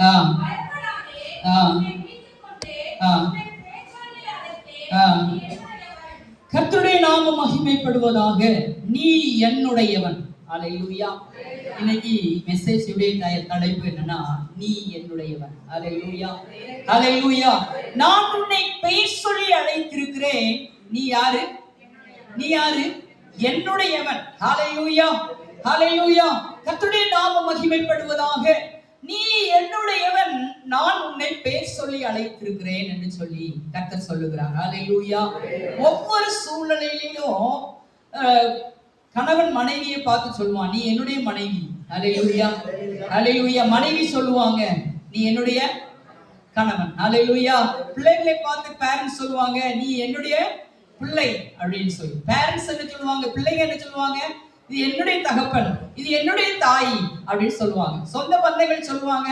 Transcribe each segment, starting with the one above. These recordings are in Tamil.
ஆ ஆ ஆ ஆ கர்த்தருடைய நாமம் மகிமைப்படுவதாக. நீ என்னுடையவன். அல்லேலூயா. இன்னைக்கு மெசேஜ் உடைய தலைப்பு என்னன்னா, நீ என்னுடையவன். அல்லேலூயா, அல்லேலூயா. நான் உன்னை பெயர் சொல்லி அழைத்திருக்கிறேன். நீ யாரு? நீ யாரு? என்னுடையவன். அல்லேலூயா, அல்லேலூயா. கர்த்தருடைய நாமம் மகிமைப்படுவதாக. நீ என்னுடையவன், நான் உன்னை பேர் சொல்லி அழைத்திருக்கிறேன் என்று சொல்லி கர்த்தர் சொல்லுகிறார். அல்லேலூயா. ஒவ்வொரு சூழ்நிலையிலும் கணவன் மனைவியை பார்த்து சொல்லுவான், நீ என்னுடைய மனைவி. அல்லேலூயா, அல்லேலூயா. மனைவி சொல்லுவாங்க, நீ என்னுடைய கணவன். அல்லேலூயா. பிள்ளைகளை பார்த்து பேரண்ட்ஸ் சொல்லுவாங்க, நீ என்னுடைய பிள்ளை அப்படின்னு சொல்லி. பேரண்ட்ஸ் என்ன சொல்லுவாங்க, பிள்ளைங்க என்ன சொல்லுவாங்க, இது என்னுடைய தகப்பன், இது என்னுடைய தாய் அப்படின்னு சொல்லுவாங்க. சொந்த பந்தங்கள் சொல்லுவாங்க,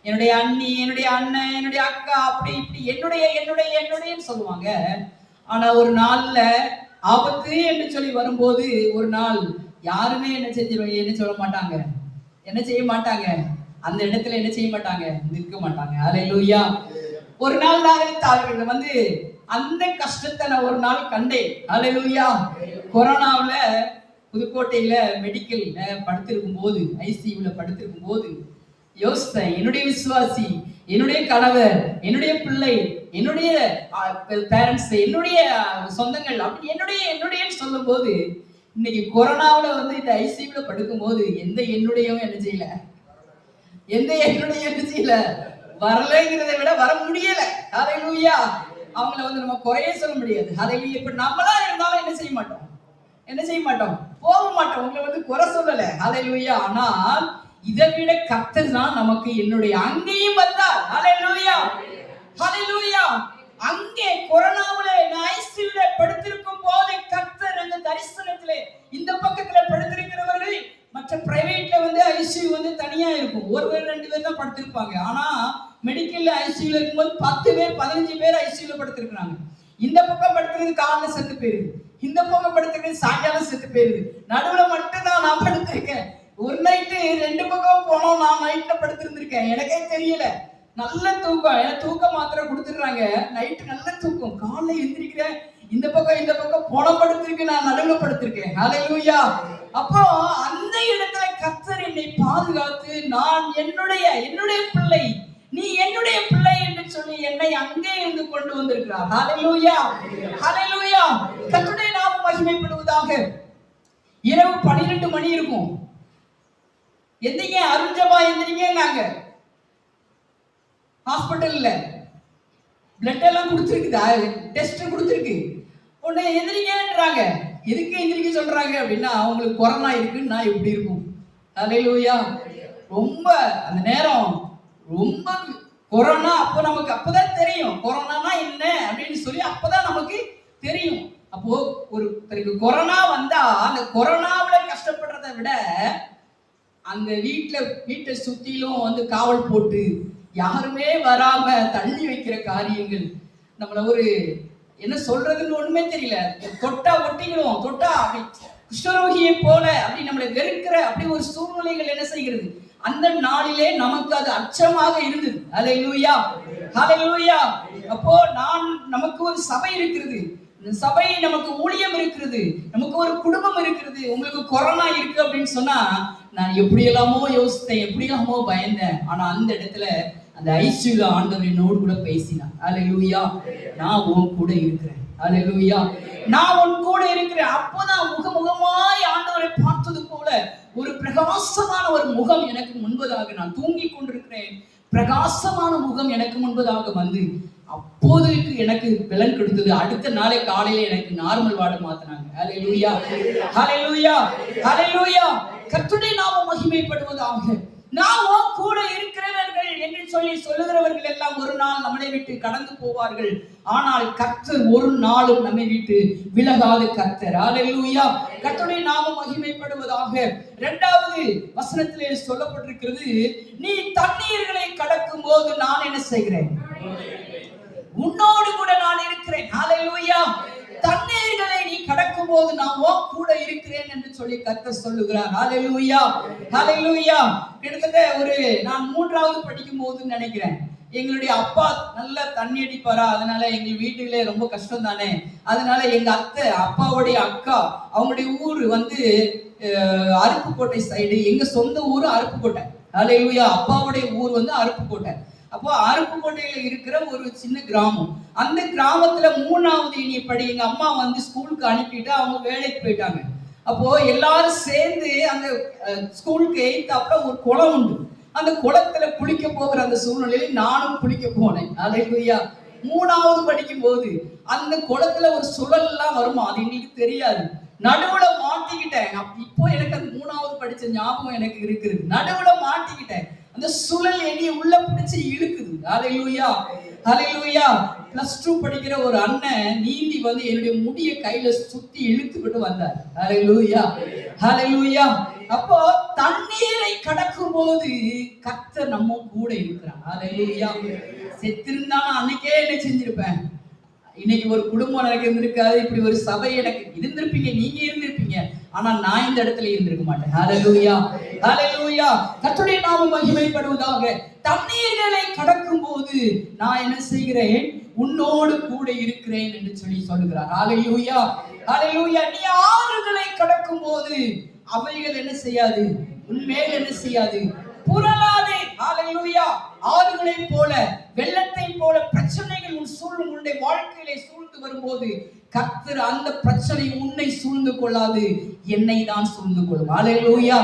என்னுடைய அண்ணி, என்னுடைய அண்ணன், என்னுடைய அக்கா, அப்படி இப்படி என்னுடைய என்னுடைய என்னுடையன்னு சொல்லுவாங்க. ஆனா ஒரு நாள்ல ஆபத்து என்று சொல்லி வரும்போது, ஒரு நாள் யாருமே என்ன சொல்ல மாட்டாங்க, என்ன செய்ய மாட்டாங்க, அந்த இடத்துல என்ன செய்ய மாட்டாங்க, நிற்க மாட்டாங்க. அல்லேலூயா. ஒரு நாள் நான் வந்து அந்த கஷ்டத்தை நான் ஒரு நாள் கண்டேன். அல்லேலூயா. கொரோனாவுல புதுக்கோட்டையில மெடிக்கல் படுத்திருக்கும் போது, ஐசியூல படுத்திருக்கும் போது யோசித்தேன், என்னுடைய விசுவாசி, என்னுடைய கணவர், என்னுடைய பிள்ளை, என்னுடைய பேரண்ட்ஸ், என்னுடைய சொந்தங்கள், அப்படி என்னுடைய சொல்லும் போது, இன்னைக்கு கொரோனாவுல வந்து இந்த ஐசியூல படுக்கும் போது எந்த என்னுடையவும் என்ன செய்யல, எந்த என்னுடைய என்ன செய்யல, வரலைங்கிறத விட வர முடியல. அல்லேலூயா. அவங்கள வந்து நம்ம குறைய சொல்ல முடியாது. அல்லேலூயா. இப்ப நம்மளா இருந்தாலும் என்ன செய்ய மாட்டோம், என்ன செய்ய மாட்டோம், போக மாட்டோம். உங்களை வந்து குறை சொல்லல. அல்லேலூயா. ஆனால் இதை விட கர்த்தர் தான் நமக்கு என்னுடைய. அங்கேயும் வந்தார். அல்லேலூயா, அல்லேலூயா. அங்கே கொரோனாவுல ஐசியூல படுத்திருக்கும் போது கர்த்தர் அந்த தரிசனத்திலே, இந்த பக்கத்துல படுத்திருக்கிறவர்கள், மற்ற பிரைவேட்ல வந்து ஐசியூ வந்து தனியா இருக்கும், ஒரு பேர் 2 பேர் தான் படுத்திருப்பாங்க. ஆனா மெடிக்கல்ல ஐசியூல இருக்கும்போது 10 பேர் 15 பேர் ஐசியூல படுத்திருக்கிறாங்க. இந்த பக்கம் படுத்துறது காலைல செத்து போயிருது, இந்த பக்கம் படுத்துறது சாயங்காலம் செத்து போயிருது, நடுவுல மட்டும் தான் நான் படுத்திருக்கேன். ஒரு நைட்டு 2 பக்கம் போனோம், நான் நைட்ல படுத்திருந்திருக்கேன், எனக்கே தெரியல. நல்ல தூக்கம், எனக்கு தூக்க மாத்திரை கொடுத்துடுறாங்க, நைட்டு நல்ல தூக்கம். காலைல எந்திரிக்கிறேன், இந்த பக்கம் போன படுத்திருக்கு, நான் நடுவுல படுத்திருக்கேன். அல்லேலூயா. அப்போ அந்த இடத்துல கர்த்தர் என்னை பாதுகாத்து, நான் என்னுடைய பிள்ளை, நீ என்னுடைய பிள்ளை என்று சொல்லி என்னை அங்கே இருந்து கொண்டு வந்திருக்கிறார். ஹல்லேலூயா, ஹல்லேலூயா. கர்த்தருடைய நாமம் மகிமைப்படுவதாக. இரவு 12 மணி இருக்கும், எந்திரிங்க அருஞ்சபா எந்திரிங்கன்னாங்க. ஹாஸ்பிட்டல்ல பிளட் எல்லாம் கொடுத்துருக்கு, டெஸ்ட் கொடுத்துருக்கு. உடனே எந்திரிங்கன்றாங்க. எதுக்கு எந்திரிக்க சொல்றாங்க அப்படின்னா, அவங்களுக்கு கொரோனா இருக்குன்னு நான் எப்படி இருக்கும். அல்லேலூயா. ரொம்ப அந்த நேரம் ரொம்ப கொரோனா. அப்போ நமக்கு அப்பதான் தெரியும் கொரோனானா என்ன அப்படின்னு சொல்லி, அப்பதான் நமக்கு தெரியும். அப்போ ஒரு கொரோனா வந்தா அந்த கொரோனாவுல கஷ்டப்படுறதை விட அந்த வீட்டை சுத்திலும் வந்து காவல் போட்டு யாருமே வராம தள்ளி வைக்கிற காரியங்கள், நம்மள ஒரு என்ன சொல்றதுன்னு ஒண்ணுமே தெரியல. தொட்டா ஒட்டிக்கிறோம், தொட்டா அப்படி குஷ்டரோகியை போல அப்படி நம்மளை வெறுக்கிற அப்படி ஒரு சூழ்நிலைகள் என்ன செய்கிறது, அந்த நாளிலே நமக்கு அது அச்சமாக இருந்தது. அல்லேலூயா, அல்லேலூயா. அப்போ நமக்கு ஒரு சபை இருக்கிறது, சபை நமக்கு ஊழியம் இருக்கிறது, நமக்கு ஒரு குடும்பம் இருக்கிறது. உங்களுக்கு கொரோனா இருக்கு அப்படின்னு சொன்னா, நான் எப்படி எல்லாமோ யோசித்தேன், எப்படி எல்லாமோ பயந்தேன். ஆனா அந்த இடத்துல அந்த ஐசியூல ஆண்டவர் என்னோடு கூட பேசினார். அல்லேலூயா. நான் உன் கூட இருக்கிறேன். அல்லேலூயா. நான் உன் கூட இருக்கிறேன். அப்போதான் முகமுகமாய் ஆண்டவரை பார்த்தது போல ஒரு பிரகாசமான ஒரு முகம் எனக்கு முன்பதாக, நான் தூங்கி கொண்டிருக்கிறேன், பிரகாசமான முகம் எனக்கு முன்பதாக வந்து அப்போதைக்கு எனக்கு பலன் கொடுத்தது. அடுத்த நாளே காலையில எனக்கு நார்மல் வார்டு மாத்தினாங்க. அல்லேலூயா, அல்லேலூயா, அல்லேலூயா. கர்த்தருடைய நாமம் மகிமைப்படுவதாக. நாம் கூட இருக்கிறவர்கள் என்று சொல்லி சொல்லுகிறவர்கள் எல்லாம் ஒரு நாள் நம்மை விட்டு கடந்து போவார்கள். ஆனால் கர்த்தர் ஒரு நாளும் நம்மை விட்டு விலகாத கர்த்தர். அல்லேலூயா. கர்த்தருடைய நாமம் மகிமைப்படுவதாக. 2வது வசனத்திலே சொல்லப்பட்டிருக்கிறது, நீ தண்ணீர்களை கடக்கும் போது நான் என்ன செய்கிறேன், உன்னோடு கூட நான் இருக்கிறேன். அல்லேலூயா. தண்ணீர்களை நீ கடக்கும் போது நான் கூட இருக்கிறேன் என்று சொல்லி கர்த்தர் சொல்லுகிறார். ஹல்லேலூயா, ஹல்லேலூயா. கிட்டத்தட்ட நான் 3வது படிக்கும் போது நினைக்கிறேன், எங்களுடைய அப்பா நல்லா தண்ணி அடிப்பாரா, அதனால எங்க வீட்டுல ரொம்ப கஷ்டம் தானே, அதனால எங்க அப்பாவுடைய அக்கா அவங்களுடைய ஊர் அருப்புக்கோட்டை சைடு, எங்க சொந்த ஊர் அருப்புக்கோட்டை. ஹல்லேலூயா. அப்பாவுடைய ஊர் அருப்புக்கோட்டை. அப்போ அருப்புக்கோட்டையில இருக்கிற ஒரு சின்ன கிராமம். அந்த கிராமத்துல 3வது இனி படி எங்க அம்மா ஸ்கூலுக்கு அனுப்பிட்டு அவங்க வேலைக்கு போயிட்டாங்க. அப்போ எல்லாரும் சேர்ந்து அந்த ஸ்கூலுக்கு எய்த்தாப்புல ஒரு குளம் உண்டு. அந்த குளத்துல குளிக்க போகிற அந்த சூழ்நிலையில நானும் குளிக்க போனேன். ஹல்லேலூயா. 3வது படிக்கும் போது அந்த குளத்துல ஒரு சுழல் எல்லாம் வருமா, அது எங்களுக்கு தெரியாது. நடுவுல மாட்டிக்கிட்டேன். இப்போ எனக்கு அந்த 3வது படிச்ச ஞாபகம் எனக்கு இருக்குது. நடுவுல மாட்டிக்கிட்டேன். அந்த சுழல் என்னைய உள்ள பிடிச்சு இழுக்குது. ஹல்லேலூயா, ஹல்லேலூயா. +2 படிக்கிற ஒரு அண்ணன் நீந்தி என்னுடைய முடிய கையில சுத்தி இழுத்துக்கிட்டு வந்தார். ஹல்லேலூயா, ஹல்லேலூயா. அப்போ தண்ணீரை கடக்கும் போது கர்த்தர் நம்ம கூட இருக்கிறார். ஹல்லேலூயா. செத்திருந்தா அன்னைக்கே என்ன செஞ்சிருப்பேன், இன்னைக்கு ஒரு குடும்பம் எனக்கு இருந்திருக்காது, இப்படி ஒரு சபை எனக்கு இருந்திருப்பீங்க, நீங்க இருந்திருப்பீங்க, ஆனா நான் இந்த இடத்துல இருந்திருக்க மாட்டேன். ஹல்லேலூயா, ஹல்லேலூயா. கர்த்தருடைய நாமம் மகிமைப்படுவதாக. தண்ணீர்களை கடக்கும் போது நான் என்ன செய்கிறேன், உன்னோடு கூட இருக்கிறேன் என்று சொல்லி சொல்லுகிறார். ஹல்லேலூயா, ஹல்லேலூயா. நீ ஆறுகளை கடக்கும் போது அவைகள் என்ன செய்யாது, உன்மேல் என்ன செய்யாது, புரளாதே. ஹல்லேலூயா. ஆறுகளை போல, வெள்ளத்தை போல பிரச்சனைகள் உன்னுடைய வாழ்க்கையிலே சூழ்ந்து வரும்போது கர்த்தர் அந்த பிரச்சனை உன்னை சூழ்ந்து கொள்ளாது, என்னை தான் சூழ்ந்து கொள்ளும். ஹல்லேலூயா,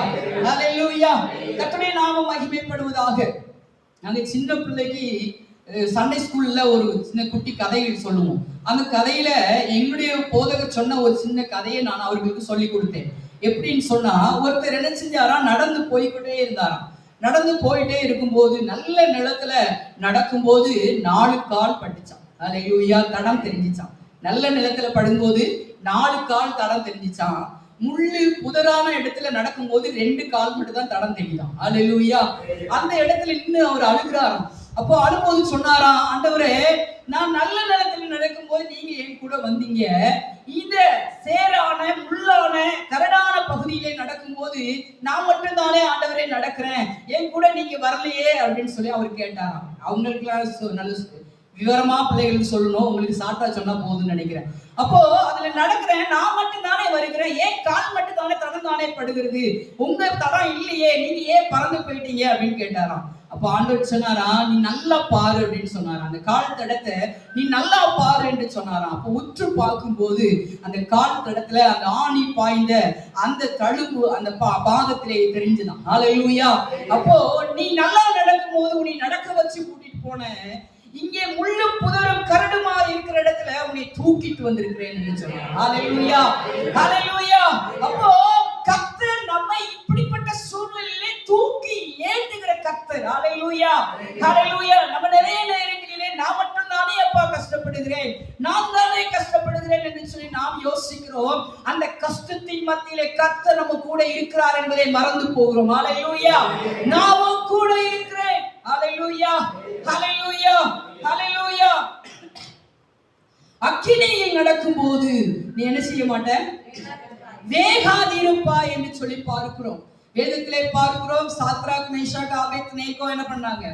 ஹல்லேலூயா. கர்த்தருடைய நாமம் மகிமைப்படுவதாக. நாங்க சின்ன பிள்ளைக்கு சண்டே ஸ்கூல்ல ஒரு சின்ன குட்டி கதைகள் சொல்லுவோம். அந்த கதையில எங்களுடைய போதகர் சொன்ன ஒரு சின்ன கதையை நான் அவர்களுக்கு சொல்லி கொடுத்தேன். எப்படின்னு சொன்னா, ஒருத்தர் என்ன செஞ்சாரா, நடந்து போய்கிட்டே இருந்தாராம். நடந்து போயிட்டே இருக்கும்போது நல்ல நிலத்துல நடக்கும்போது 4 கால் பட்டுச்சான். ஹல்லேலூயா. தடம் தெரிஞ்சிச்சான். நல்ல நிலத்துல படும்போது 4 கால் தடம் தெரிஞ்சிச்சான். முள்ளு புதரான இடத்துல நடக்கும்போது 2 கால் மட்டும் தான் தடம் தெரிஞ்சான். ஹல்லேலூயா. அந்த இடத்துல இன்னும் அவர் அழுகிறாராம். அப்போ அழும்போது சொன்னாராம், ஆண்டவரே, நான் நல்ல நிலத்துல நடக்கும் போது நீங்க என் கூட வந்தீங்க, இந்த சேரான முள்ளான கரடான பகுதியிலே நடக்கும் போது நான் மட்டும் தானே ஆண்டவரே நடக்கிறேன், என் கூட நீங்க வரலையே அப்படின்னு சொல்லி அவர் கேட்டாராம். அவங்களுக்கு நல்ல விவரமா பிள்ளைகளுக்கு சொல்லணும், உங்களுக்கு சாட்டா சொன்னா போதும்னு நினைக்கிறேன். அப்போ அதுல நடக்கிறேன், நான் மட்டும் தானே வருகிறேன், ஏன் கால் மட்டும் தானே தடம் தானே படுகிறது, உங்க தடம் இல்லையே, நீங்க ஏன் பறந்து போயிட்டீங்க அப்படின்னு கேட்டாராம். அப்போ ஆண்டவர் சொன்னாரா, நீ நல்லா பாரு அப்படின்னு சொன்னாராம். அந்த கால் தடத்தை நீ நல்லா பாரு என்று சொன்னாராம். அப்போ உற்று பார்க்கும் போது அந்த கால் தடத்துல அந்த ஆணி பாய்ந்த அந்த தழும்பு அந்த பாதத்திலே தெரிஞ்சுதான். ஹல்லேலூயா. அப்போ நீ நல்லா நடக்கும் போது உன்னை நடக்க வச்சு கூட்டிட்டு போன, இங்கே முள்ளும் புதரும் கரடுமா இருக்கிற இடத்துல உன்னை தூக்கிட்டு வந்திருக்கிறேன்னு சொன்னார். ஹல்லேலூயா, ஹல்லேலூயா. அப்போ கர்த்தர் நம்மை இப்படிப்பட்ட சூழ்நிலையிலே தூக்கி ஏந்துகிற கர்த்தர். ஹல்லேலூயா, ஹல்லேலூயா. நம்ம நிறைய நேரங்களிலே நான் மட்டும் தானே அப்பா கஷ்டப்படுகிறேன், நான் தானே கஷ்டப்படுகிறேன் என்று சொல்லி நாம் யோசிக்கிறோம். அந்த கஷ்டத்தின் மத்தியிலே கர்த்தர் நம்ம கூட இருக்கிறார் என்பதை மறந்து போகிறோம். ஹல்லேலூயா. நான் கூட இருக்கிறேன். ஹல்லேலூயா, ஹல்லேலூயா, ஹல்லேலூயா. அக்கினியில் நடக்கும்போது நீ என்ன செய்ய மாட்ட, வேகாதிருப்பாய் என்று சொல்லி பார்க்கிறோம். வேதத்திலே பார்க்கிறோம், சாத்ராக் மேஷாக் ஆபேத்நேகோ என்ன பண்ணாங்க,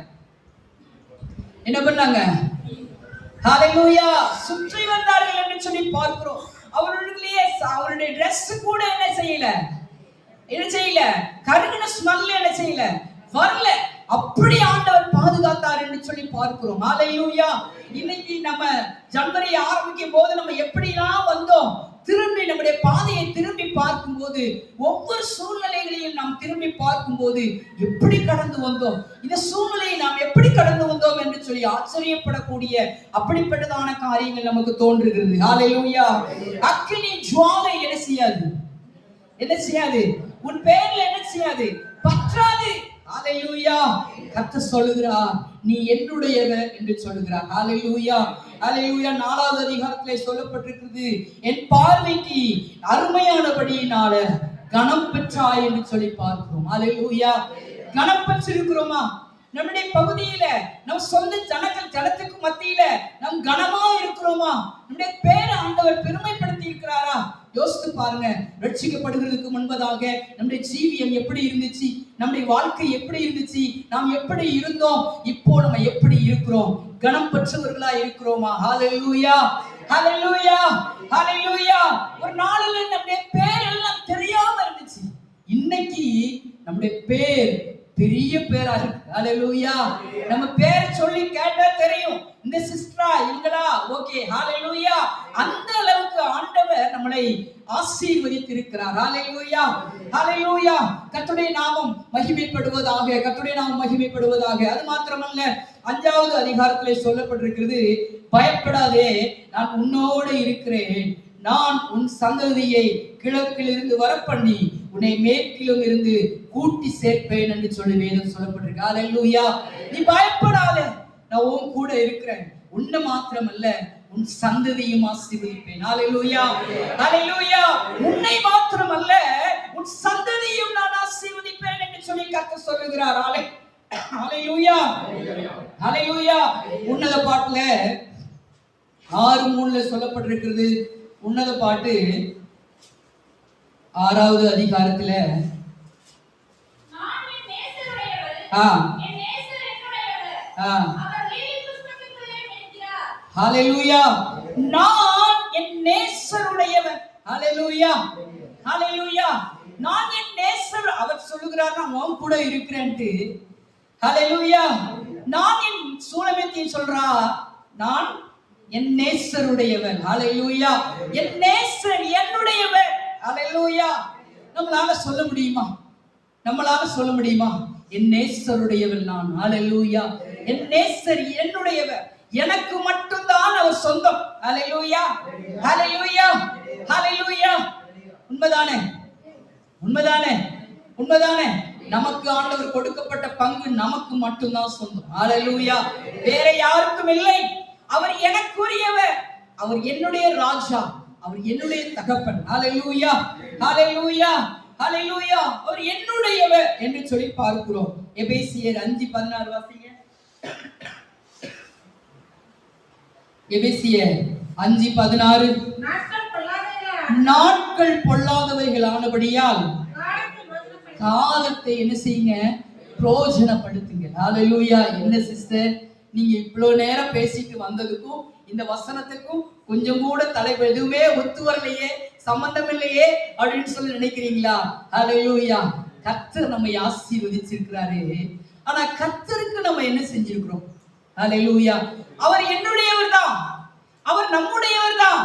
ஹல்லேலூயா, சுற்றி வந்தார்கள் என்று சொல்லி பார்க்கிறோம். அவருடைய Dress கூட என்ன செய்யல, கருகின ஸ்மெல் என்ன செய்யல, வரல. அப்படி ஆண்டவர் பாதுகாத்தார் என்று சொல்லி பார்க்கிறோம். ஹல்லேலூயா. இன்னைக்கு நம்ம ஜனவரி ஆரம்பிக்கும் போது நம்ம எப்படிலாம் வந்தோம், திரும்பி நம்முடைய பாதையை திரும்பி பார்க்கும்போது, ஒவ்வொரு சூழ்நிலைகளையும் நாம் திரும்பி பார்க்கும்போது எப்படி கடந்து வந்தோம், இந்த சூழ்நிலையை நாம் எப்படி கடந்து வந்தோம் என்று சொல்லி ஆச்சரியப்படக்கூடிய அப்படிப்பட்டதான காரியங்கள் நமக்கு தோன்றுகிறது. ஹல்லேலூயா. அக்கினி ஜுவாலை என்ன செய்யாது, உன் பேர்ல என்ன செய்யாது, பற்றாது. ஹல்லேலூயா. கர்த்தர் சொல்லுகிறார், நீ என்னுடையவர் என்று சொல்லுகிறார். ஹல்லேலூயா, ஹல்லேலூயா. 4வது அதிகாரத்திலே சொல்லப்பட்டிருக்கிறது, என் பார்வைக்கு அருமையானபடியினால கனம் பெற்றாய் என்று சொல்லி பார்க்கிறோம். ஹல்லேலூயா. கனம் பெற்றிருக்கிறோமா? நம்முடைய பகுதியில நம் சொந்த ஜனத்துக்கு மத்தியில நம் கனமா இருக்கிறோமா? நம்முடைய பேரை ஆண்டவர் பெருமைப்படுத்தி இருக்கிறாரா? யோசித்து பாருங்க. ரட்சிக்கப்படுகிறதுக்கு முன்பதாக நம்முடைய ஜீவியம் எப்படி இருந்துச்சு, நம்முடைய வாழ்க்கை எப்படி இருந்துச்சு, நாம் எப்படி இருந்தோம், இப்போ நம்ம எப்படி இருக்கிறோம், கனம் பெற்றவர்களா இருக்கிறோமா? ஹalleluya, ஹalleluya, ஹalleluya. ஒரு நாளில் நம்முடைய பேர் எல்லாம் தெரியாம இருந்துச்சு, இன்னைக்கு நம்முடைய பேர் பெரிய பேரா இருக்கு. ஹalleluya. நம்ம பேர் சொல்லி கேட்டா தெரியும், இந்த சிஸ்டரா இவங்களா, ஓகே, ஹalleluya. அந்த அளவுக்கு ஆண்டவர் நம்மளை ஆசீர்வதித்திருக்கிறார். ஹalleluya, ஹalleluya. கர்த்தருடைய நாமம் மகிமைப்படுவதாக, கர்த்தருடைய நாமம் மகிமைப்படுவதாக. அது மாத்திரமல்ல, 5வது அதிகாரத்திலே சொல்லப்பட்டிருக்கிறது, பயப்படாதே, நான் உன்னோடு இருக்கிறேன், நான் உன் சந்ததியை கிழக்கிலிருந்து வரப்பண்ணி உன்னை மேற்கிலும் இருந்து கூட்டி சேர்ப்பேன் என்று சொல்லி வேதம் சொல்லப்பட்டிருக்கு. ஹalleluya. நீ பயப்படாதே, நான் உன் கூட இருக்கிறேன், உன்னை மாத்திரமல்ல உன் சந்ததியும் ஆசீர்வதிப்பேன். ஹalleluya, ஹalleluya. உன்னை மாத்திரமல்ல உன் சந்ததியும் நான் ஆசீர்வதிப்பேன் என்று சொல்லி கர்த்தர் சொல்லுகிறார். ஹalleluya, ஹalleluya. உன்னத பாட்டுல 6:3 சொல்லப்பட்டிருக்கிறது. உன்னத பாட்டு 6வது அதிகாரத்துல ஹalleluya, நான் என் நேசருடையவன். ஹalleluya, ஹalleluya. நான் என் நேசர், அவர் சொல்லுகிறார் நான் உன் கூட இருக்கிறேன்ட்டு. ஹalleluya. நான் என் சூலமேத்தியை சொல்றா, நான் என் நேசருடையவன். ஹalleluya. என் நேசர் என்னுடையவன். ஹalleluya. நம்மளால சொல்ல முடியுமா? நம்மளால சொல்ல முடியுமா? என் நேசருடையவன் நான். ஹalleluya. என் நேசர் என்னுடையவன், எனக்கு மட்டும்தான் அவர் சொந்தம். ஹalleluya, ஹalleluya, ஹalleluya. உண்மைதானே? உண்மைதானே? உண்மைதானே? நமக்கு ஆண்டவர் கொடுக்கப்பட்ட பங்கு நமக்கு மட்டும்தான் சொந்தம். ஹalleluya. வேற யாருக்கும் இல்லை. அவர் எனக்குரியவர், அவர் என்னுடைய ராஜா, அவர் என்னுடைய தகப்பன். ஹalleluya, ஹalleluya, ஹalleluya. அவர் என்னுடையவர் என்று சொல்லி பார்க்கிறோம். எபேசியர் 5:16 வாசிங்க. எபேசியர் 5:16. நாட்கள் பொல்லாதவைகளானபடியால் காலத்தை என்ன செய்யுங்க? பிரயோஜனப்படுத்துங்க. ஹalleluya. என்ன சிஸ்டர், நீங்க இவ்வளவு நேரம் பேசிட்டு வந்ததுக்கும் இந்த வசனத்துக்கும் கொஞ்சம் கூட தலைப்பு எதுவுமே ஒத்து வரலையே, சம்பந்தம் இல்லையே அப்படின்னு சொல்லி நினைக்கிறீங்களா? ஹalleluya. கர்த்தர் நம்மை ஆசீர்வதிச்சிருக்கிறாரு. ஆனா கர்த்தருக்கு நம்ம என்ன செஞ்சிருக்கிறோம்? ஹalleluya. அவர் என்னுடையவர் தான், அவர் நம்முடையவர் தான்,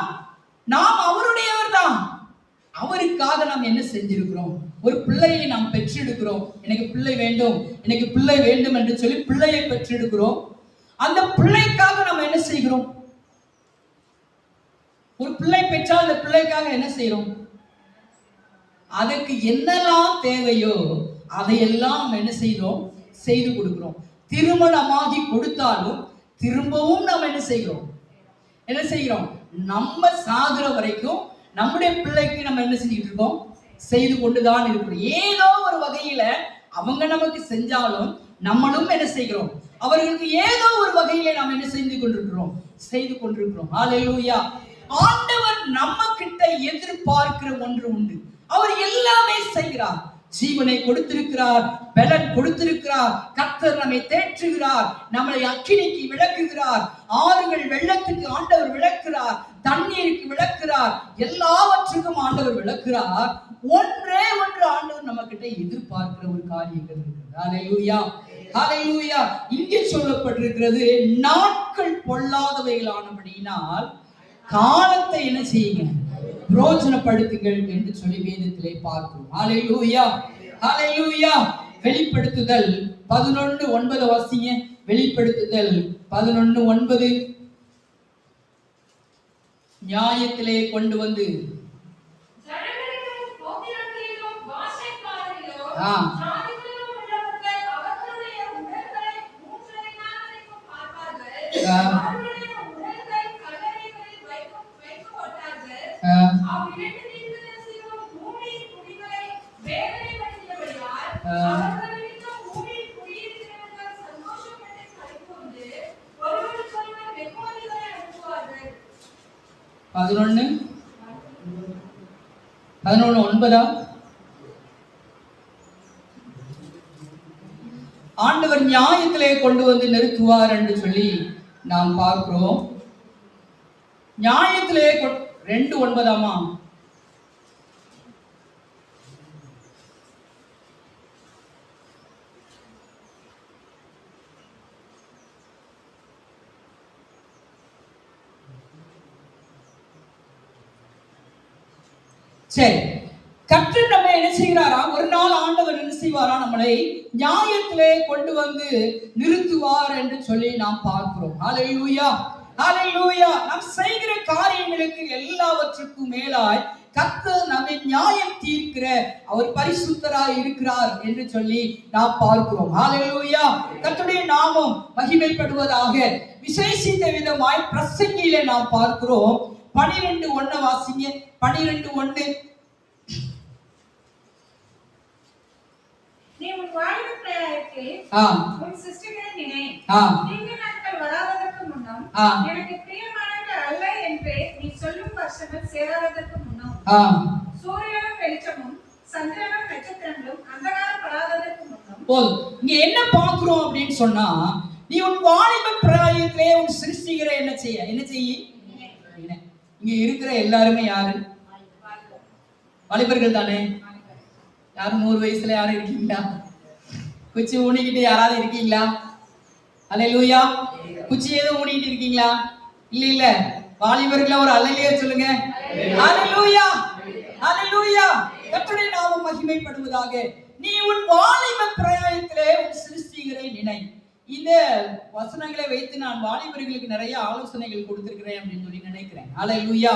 நாம் அவருடையவர் தான். அவருக்காக நாம் என்ன செஞ்சிருக்கிறோம்? ஒரு பிள்ளையை நாம் பெற்றெடுக்கிறோம். எனக்கு பிள்ளை வேண்டும், எனக்கு பிள்ளை வேண்டும் என்று சொல்லி பிள்ளையை பெற்றெடுக்கிறோம். அந்த பிள்ளைக்காக நம்ம என்ன செய்கிறோம்? ஒரு பிள்ளை பெற்றால் அந்த பிள்ளைக்காக என்ன செய்யறோம்? அதுக்கு என்னெல்லாம் தேவையோ அதையெல்லாம் நம்ம என்ன செய்கிறோம்? செய்து கொடுக்கிறோம். திருமணமாகி கொடுத்தாலும் திரும்பவும் நம்ம என்ன செய்கிறோம்? என்ன செய்கிறோம்? நம்ம சாகுற வரைக்கும் நம்முடைய பிள்ளைக்கு நம்ம என்ன செஞ்சுட்டு இருக்கோம்? செய்து கொண்டுதான் இருக்கிறோம். ஏதோ ஒரு வகையில அவங்க நமக்கு செஞ்சாலும் நம்மளும் என்ன செய்கிறோம்? அவர்களுக்கு ஏதோ ஒரு வகையில நாம் என்ன செய்து கொண்டிருக்கிறோம்? செய்து கொண்டிருக்கிறோம். ஹalleluya. ஆண்டவர் நம்ம கிட்ட எதிர்பார்க்கிற ஒன்று உண்டு. அவர் எல்லாமே செய்கிறார். ஜீவனை கொடுத்திருக்கிறார், பலன் கொடுத்திருக்கிறார், கர்த்தர் நம்மை தேற்றுகிறார், நம்மளை அக்கினிக்கு விளக்குகிறார், ஆறுகள் வெள்ளத்துக்கு ஆண்டவர் விளக்குகிறார், தண்ணீருக்கு விளக்குகிறார், எல்லாவற்றுக்கும் ஆண்டவர் விளக்குகிறார். ஒன்றே ஒன்று ஆண்டவர் நம்ம கிட்ட எதிர்பார்க்கிற ஒரு காரியங்கள் இருக்கு. ஹalleluya, ஹalleluya. இங்கே சொல்லப்பட்டிருக்கிறது, நாட்கள் பொல்லாதவைகளானபடியினால் காலத்தை என்ன செய்யுங்க? பிரயோஜனப்படுத்துங்கள் என்று சொல்லி வேதத்திலே பார்க்கிறோம். ஹalleluya, ஹalleluya. வெளிப்படுத்துதல் 11:9 வாசிங்க. வெளிப்படுத்துதல் 11:9. நியாயத்திலே கொண்டு வந்து 11:9 ஆண்டவர் நியாயத்திலே கொண்டு வந்து நிறுத்துவார் என்று சொல்லி நாம் பார்க்கிறோம். நியாயத்திலே 2:9 சரி, கர்த்தர் நம்ம என்ன செய்கிறாரா, ஒரு நாள் ஆண்டவர் என்ன செய்வாரா, நம்மளை நியாயத்திலே கொண்டு வந்து நிறுத்துவார் என்று சொல்லி நாம் பார்க்கிறோம். ஹல்லேலூயா, ஹல்லேலூயா. நாம் செய்கிற காரியங்களுக்கு எல்லாவற்றுக்கும் மேலாய் கர்த்தர் நம்மை நியாயம் தீர்க்கிற அவர் பரிசுத்தராய் இருக்கிறார் என்று சொல்லி நாம் பார்க்கிறோம். ஹல்லேலூயா. கர்த்தருடைய நாமம் மகிமைப்படுவதாக. விசேஷித்த விதமாய் பிரசங்கியிலே நாம் பார்க்கிறோம். 12:1 வாசிங்க. 12:1 நீ உன் வாழ்வு பிரயாணத்தில் உன் சிருஷ்டிகளை நினை. தீங்கு நாட்கள் வராததற்கு முன்னும் எனக்கு பிரியமானவர்கள் அல்ல என்று நீ சொல்லும் வருஷங்கள் சேராததற்கு முன்னும் சூரியனும் வெளிச்சமும் சந்திரனும் நட்சத்திரங்களும் அந்தகாரப்படாததற்கு முன்னும். போதும். இங்க என்ன பார்க்கிறோம் அப்படின்னு சொன்னா, நீ உன் வாலிப பிராயத்திலே உன் சிருஷ்டிகளை என்ன செய்ய. இங்க இருக்கிற எல்லாருமே யாரு? வாலிபர்கள் தானே. யாரும் 100 வயசுல யாரும் இருக்கீங்களா? குச்சி ஊனிக்கிட்டு யாராவது இருக்கீங்களா? அல்லேலூயா. குச்சி எதுவும் ஊனிக்கிட்டு இருக்கீங்களா? இல்ல. வாலிபர்கள ஒரு அல்லேலூயா சொல்லுங்க. அல்லேலூயா, அல்லேலூயா. கர்த்தருடைய நாமம் மகிமைப்படுவதாக. நீ உன் வாலிப பிராயத்திலே உன் சிருஷ்டிகளை நினை. இந்த வசனங்களை வைத்து நான் வாலிபர்களுக்கு நிறைய ஆலோசனைகள் கொடுத்திருக்கிறேன் அப்படின்னு சொல்லி நினைக்கிறேன். அல்லேலூயா.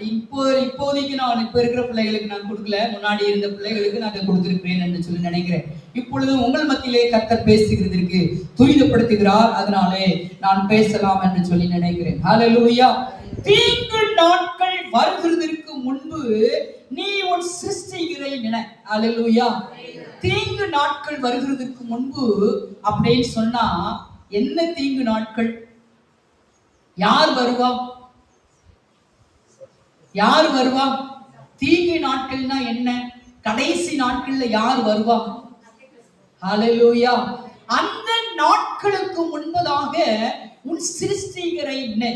இப்போதைக்கு நான் இப்ப இருக்கிற பிள்ளைகளுக்கு நான் கொடுக்கல, முன்னாடி இருந்த பிள்ளைகளுக்கு நான் கொடுத்திருக்கிறேன் என்று சொல்லி நினைக்கிறேன். இப்பொழுது உங்கள் மத்தியிலே கர்த்தர் பேசுகிறதற்கு துரிதப்படுத்துகிறார், அதனாலே நான் பேசலாம் என்று சொல்லி நினைக்கிறேன். ஹல்லேலூயா. தீங்கு நாட்கள் வருகிறதற்கு முன்பு நீ உன் சிருஷ்டிகளை நினை. ஹல்லேலூயா. தீங்கு நாட்கள் வருகிறதுக்கு முன்பு அப்படின்னு சொன்னா என்ன தீங்கு நாட்கள்? யார் வருவா? யார் வருவா? தீங்கு நாட்கள்னா என்ன? கடைசி நாட்கள்ல யார் வருவா? ஹல்லேலூயா. அந்த நாட்களுக்கு முன்பதாக உன் சிருஷ்டிகரை நினை.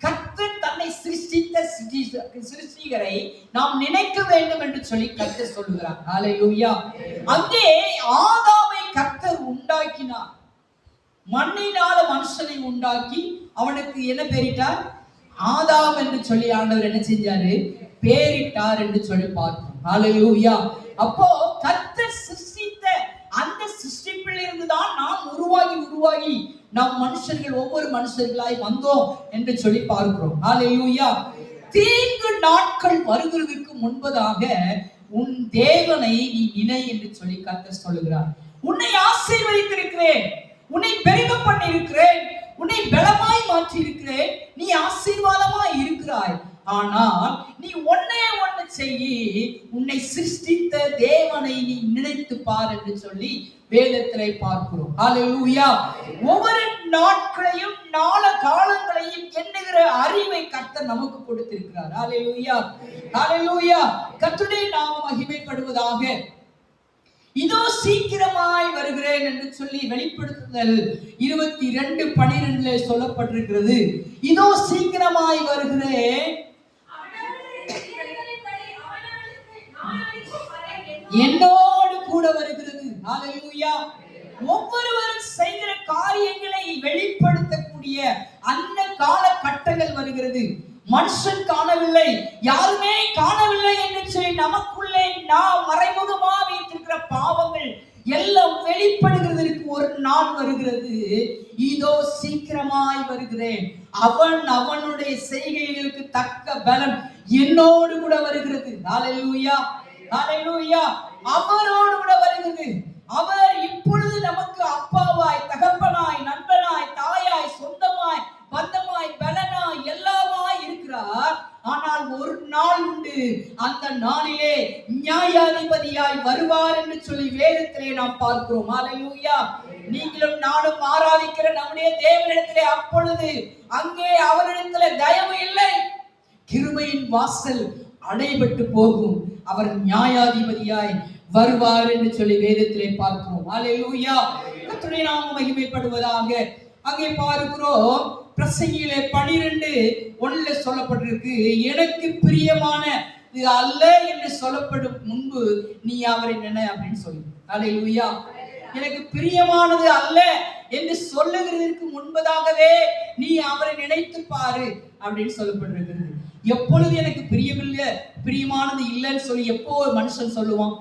கர்த்தர் தன்னை சிருஷ்டித்த சிருஷ்டிகரை நாம் நினைக்க வேண்டும் என்று சொல்லி கர்த்தர் சொல்லுகிறார். ஹல்லேலூயா. அங்கே ஆதாமை கர்த்தர் உண்டாக்கினார். மண்ணினால மனுஷனை உண்டாக்கி அவனுக்கு என்ன பேரிட்டார்? ஆதாம் என்று சொல்லி ஆண்டவர் என்ன செஞ்சாரு? பேரிட்டார் என்று சொல்லி பார்ப்போம். ஹல்லேலூயா. அப்போ கர்த்தர் சிருஷ்டித்த அந்த சிருஷ்டிப்பில் இருந்துதான் நாம் உருவாகி நாம் மனுஷர்கள் ஒவ்வொரு மனுஷர்களாய் வந்தோம் என்று சொல்லி பார்க்கிறோம். ஹல்லேலூயா. தீங்கு நாட்கள் வருகிறதுக்கு முன்பதாக உன் தேவனை நீ நினை என்று சொல்லி கர்த்தர் சொல்லுகிறார். உன்னை ஆசீர்வதித்திருக்கிறேன், உன்னை பெருக பண்ணி இருக்கிறேன், உன்னை பலமாய் மாற்றி இருக்கிறேன், நீ ஆசீர்வாதமாய் இருக்கிறாய். ஆனால் நீ ஒன்னே ஒன்று செய்யி, உன்னை சிருஷ்டித்த தேவனை நீ நினைத்து பார் என்று சொல்லி வேதத்திலே பார்க்கிறோம். ஹல்லேலூயா. ஒவ்வொரு நாட்களையும் நாள காலங்களையும் எண்ணுகிற அறிவை கர்த்தர் நமக்கு கொடுத்திருக்கிறார். ஹல்லேலூயா, ஹல்லேலூயா. கர்த்தருடைய நாமம் மகிமைப்படுவதாக. இதோ சீக்கிரமாய் வருகிறேன் என்று சொல்லி வெளிப்படுத்துதல் 22:12 சொல்லப்பட்டிருக்கிறது. இதோ சீக்கிரமாய் வருகிறேன், என்னோடு கூட வருகிறது. ஹல்லேலூயா. ஒவ்வொருவரும் செய்கிற காரியங்களை வெளிப்படுத்தக்கூடிய அந்த காலகட்டங்கள் வருகிறது. மனுஷன் காணவில்லை, யாருமே காணவில்லை என்று சொல்லி நமக்குள்ளே நாம் மறைமுகமா வைத்திருக்கிற பாவங்கள் எல்லாம் வெளிப்படுகிறதற்கு ஒரு நாள் வருகிறது. இதோ சீக்கிரமாய் வருகிறேன், அவன் அவனுடைய செய்கைகளுக்கு தக்க பலன் என்னோடு கூட வருகிறது. ஹல்லேலூயா, ஹல்லேலூயா. அவரோடு கூட வருகிறது. அவர் இப்பொழுது நமக்கு அப்பாவாய், தகப்பனாய், நண்பனாய், தாயாய், சொந்தமாய், பந்தமாய், பலனாய், எல்லாமாய் இருக்கிறார். ஆனால் ஒரு நாள் உண்டு, அந்த நாளிலே நியாயாதிபதியாய் வருவார் என்று சொல்லி வேதத்திலே நாம் பார்க்கிறோம். ஹல்லேலூயா. நீங்களும் நானும் ஆராதிக்கிற நம்முடைய தேவனிடத்திலே அப்பொழுது அங்கே அவரிடத்திலே தயவு இல்லை, கிருபையின் வாசல் அடைபட்டு போகும். அவர் நியாயாதிபதியாய் வருவார் என்று சொல்லி வேதத்திலே பார்க்கிறோம். அல்லேலூயா. கர்த்தருடைய நாமம் மகிமைப்படுவதாக. அங்கே பார்க்கிறோம் பிரசங்கியிலே 12:1 சொல்லப்பட்டிருக்கு, எனக்கு பிரியமான இது அல்ல என்று சொல்லப்படும் முன்பு நீ அவரை நினை அப்படின்னு சொல்லி. அல்லேலூயா. எனக்கு பிரியமானது அல்ல என்று சொல்லுகிறதற்கு முன்பதாகவே நீ அவரை நினைத்து பாரு அப்படின்னு சொல்லப்பட்டிருக்கிறது. எப்பொழுது எனக்கு பிரியமில்லை பிரியமானது இல்லைன்னு சொல்லி எப்போ ஒரு மனுஷன் சொல்லுவான்?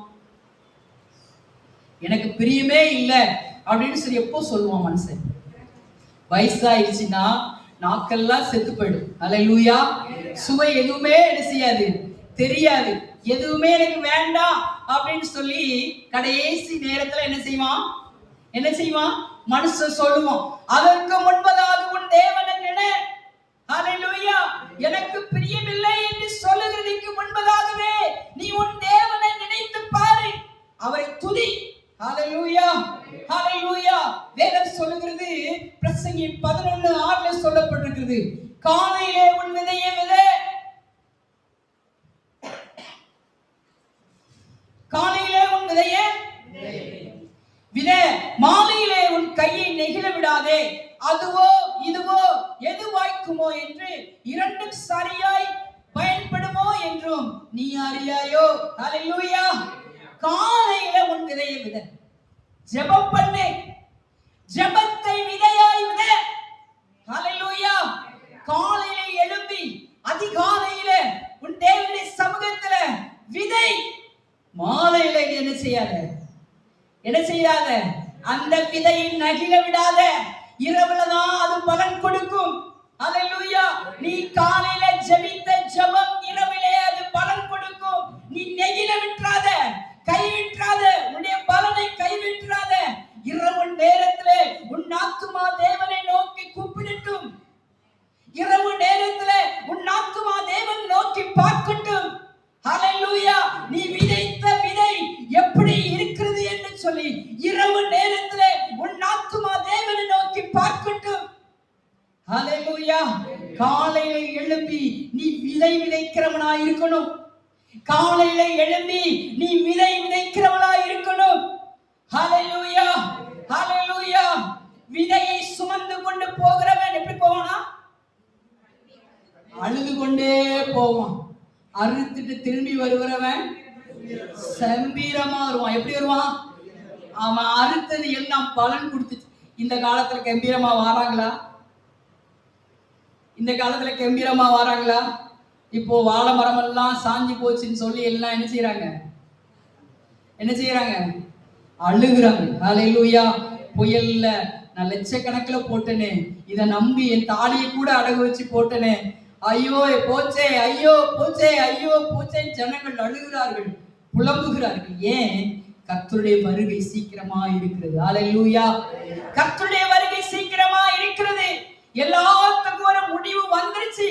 எனக்கு பிரியமே இல்லை அப்படின்னு சொல்லி எப்போ சொல்லுவான் மனுஷன்? வயசாயிடுச்சுன்னா நாக்கெல்லாம் செத்து போயிடும். அல்லேலூயா. சுவை எதுவுமே என்ன செய்யாது, தெரியாது. எதுவுமே எனக்கு வேண்டாம் அப்படின்னு சொல்லி கடைசி நேரத்துல என்ன செய்வான் மனுஷன் சொல்லுவான், அதற்கு முன்பதாக உன் தேவனை நினை. அல்லேலூயா. எனக்கு பிரியமில்லை என்று சொல்லுகிறதுக்கு முன்பதாகவே நீ உன் தேவனை நினைத்து பாரு, அவரை துதி. ஹல்லேலூயா. ஹல்லேலூயா. வேதம் சொல்லுகிறது, பிரசங்கி 11:6 சொல்லப்பட்டிருக்கிறது, காலையிலே உன் விதையை விதை, காலையிலே உன் விதையை விதை, மாலையிலே உன் கையை நெகிழ விடாதே, அதுவோ இதுவோ எது வாய்க்குமோ என்று இரண்டும் சரியாய் பயன்படுமோ என்றும் நீ அறியாயோ. ஹல்லேலூயா. காலையில உன் விதையை விதை, ஜெபம் பண்ணு, ஜெபத்தை விதையாய் விதை. ஹல்லேலூயா. காலையில எழும்பி அதிகாலையில உன் தேவனுடைய சமூகத்துல விதை. மாலையில என்ன செய்யாத அந்த விதையை நகிழ விடாத. இரவுலதான் அது பலன் கொடுக்கும். அல்லேலூயா. நீ காலையில ஜெபித்த ஜெபம் இரவிலே அது பலன் கொடுக்கும். நீ நெகிழ விட்டுறாத, கைவிட்டுறாத, உன்னுடைய பலனை கைவிட்டுறாத. இரவு நேரத்திலே உன் ஆத்துமா தேவனை நோக்கி கூப்பிடட்டும். இரவு நேரத்திலே உன் ஆத்துமா தேவன் நோக்கி பார்க்கட்டும். ஹல்லேலூயா. நீ விதைத்த விதை எப்படி இருக்கிறது என்று சொல்லி இரவு நேரத்திலே உன் ஆத்துமா தேவனை நோக்கி பார்க்கட்டும். ஹல்லேலூயா. காலையில எழும்பி நீ விதை விதைக்கிறவனாய் இருக்கணும். காலையில எழும்பி நீ விதை விதைக்கிறவனாய் இருக்கணும். ஹல்லேலூயா. ஹல்லேலூயா. விதையை சுமந்து கொண்டு போகிறவன் எப்படி போவானா? அழுது கொண்டே போவான். அறுத்துட்டு திரும்பி வருகிறவன் சம்பீரமா வருவான். எப்படி வருவான்? அவன் அறுத்தது எல்லாம் பலன் கொடுத்துச்சு. இந்த காலத்துல கம்பீரமா வாராங்களா? இந்த காலத்துல கம்பீரமா வாராங்களா? இப்போ வாழை மரம் எல்லாம் சாஞ்சி போச்சுன்னு சொல்லி எல்லாம் என்ன செய்யறாங்க? அழுகுறாங்க. ஹல்லேலூயா. புயல்ல நான் லட்சக்கணக்கில போட்டனே, இதை நம்பி என் தாலியை கூட அடகு வச்சு போட்டனே, ஐயோ போச்சே, ஐயோ போச்சே, ஐயோ போச்சே. ஜனங்கள் அழுகிறார்கள், புலம்புகிறார்கள். ஏன்? கர்த்தருடைய வருகை சீக்கிரமா இருக்கிறது. அல்லேலூயா. கர்த்தருடைய வருகை சீக்கிரமா இருக்கிறது. எல்லாத்துக்கும் ஒரு முடிவு வந்துருச்சு.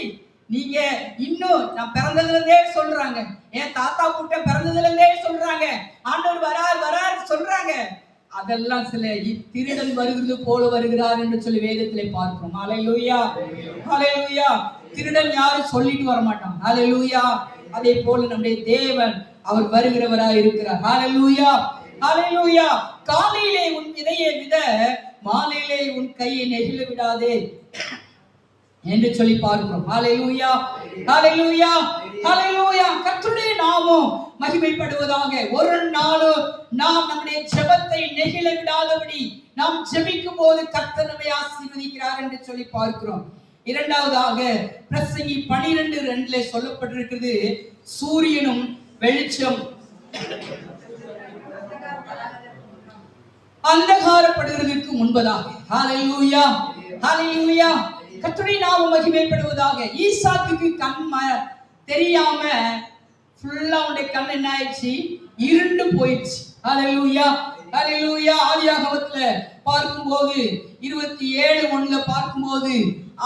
நீங்க இன்னும் நான் பிறந்ததுல இருந்தே சொல்றாங்க, என் தாத்தா கூட்ட பிறந்ததுல இருந்தே சொல்றாங்க, ஆண்டவர் வரார் சொல்றாங்க. அதெல்லாம் சில திருடன் வருகிறது போல வருகிறார் என்று சொல்லி வேதத்திலே பார்க்கிறோம். அல்லேலூயா. அல்லேலூயா. திருடன் யாரும் சொல்லிட்டு வர மாட்டான். அல்லேலூயா. அதே போல நம்முடைய தேவன் அவர் வருகிறவராய் இருக்கிறார். அல்லேலூயா. அல்லேலூயா. காலையிலே உன் விதையை வித, மாலையிலே உன் கையை நெகிழ விடாதே என்று சொல்லி பார்க்கிறோம். ஹல்லேலூயா. ஹல்லேலூயா. ஹல்லேலூயா. கர்த்தருடைய நாமம் மகிமைப்படுவதாக. ஒரு நாளும் நாம் நம்முடைய ஜெபத்தை நெகிழ விடாதபடி நாம் ஜெபிக்கும் போது கர்த்தர் நம்மை ஆசீர்வதிக்கிறார் என்று சொல்லி பார்க்கிறோம். இரண்டாவதாக பிரசங்கி 12:2 சொல்லப்பட்டிருக்கிறது, சூரியனும் வெளிச்சம் அந்தகாரப்படுவதற்கு முன்பதாக. ஹல்லேலூயா. ஹல்லேலூயா. கர்த்தருடைய நாமம் மகிமைப்படுவதாக. ஈசாக்குக்கு கண் தெரியாம ஃபுல்லா அவனுடைய கண் என்ன ஆயிடுச்சு? இருண்டு போயிடுச்சு. ஹல்லேலூயா. ஹல்லேலூயா. ஆதியாகமத்துல பார்க்கும்போது 27:1 பார்க்கும்போது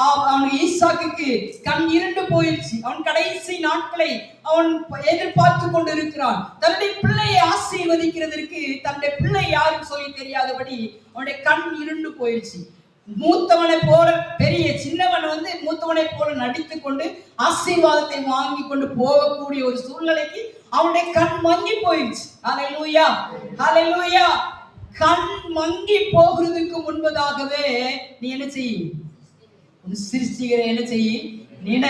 அவன் ஈசாக்குக்கு கண் இருண்டு போயிடுச்சு. அவன் கடைசி நாட்களை அவன் எதிர்பார்த்து கொண்டு இருக்கிறான். தன்னுடைய பிள்ளையை ஆசீர்வதிக்கிறதற்கு தன்னுடைய பிள்ளை யாரும் சொல்லி தெரியாதபடி அவனுடைய கண் இருண்டு போயிடுச்சு. மூத்தவனை போல பெரிய சின்னவன் மூத்தவனை போல நடித்து கொண்டு ஆசீர்வாதத்தை வாங்கி கொண்டு போகக்கூடிய ஒரு சூழ்நிலைக்கு அவனுடைய கண் மங்கி போயிடுச்சு. ஹalleluya, ஹalleluya. கண் மங்கி போகிறதுக்கு முன்பதாகவே நீ என்ன செய்? உன் சிருஷ்டிகரை என்ன செய்? நின.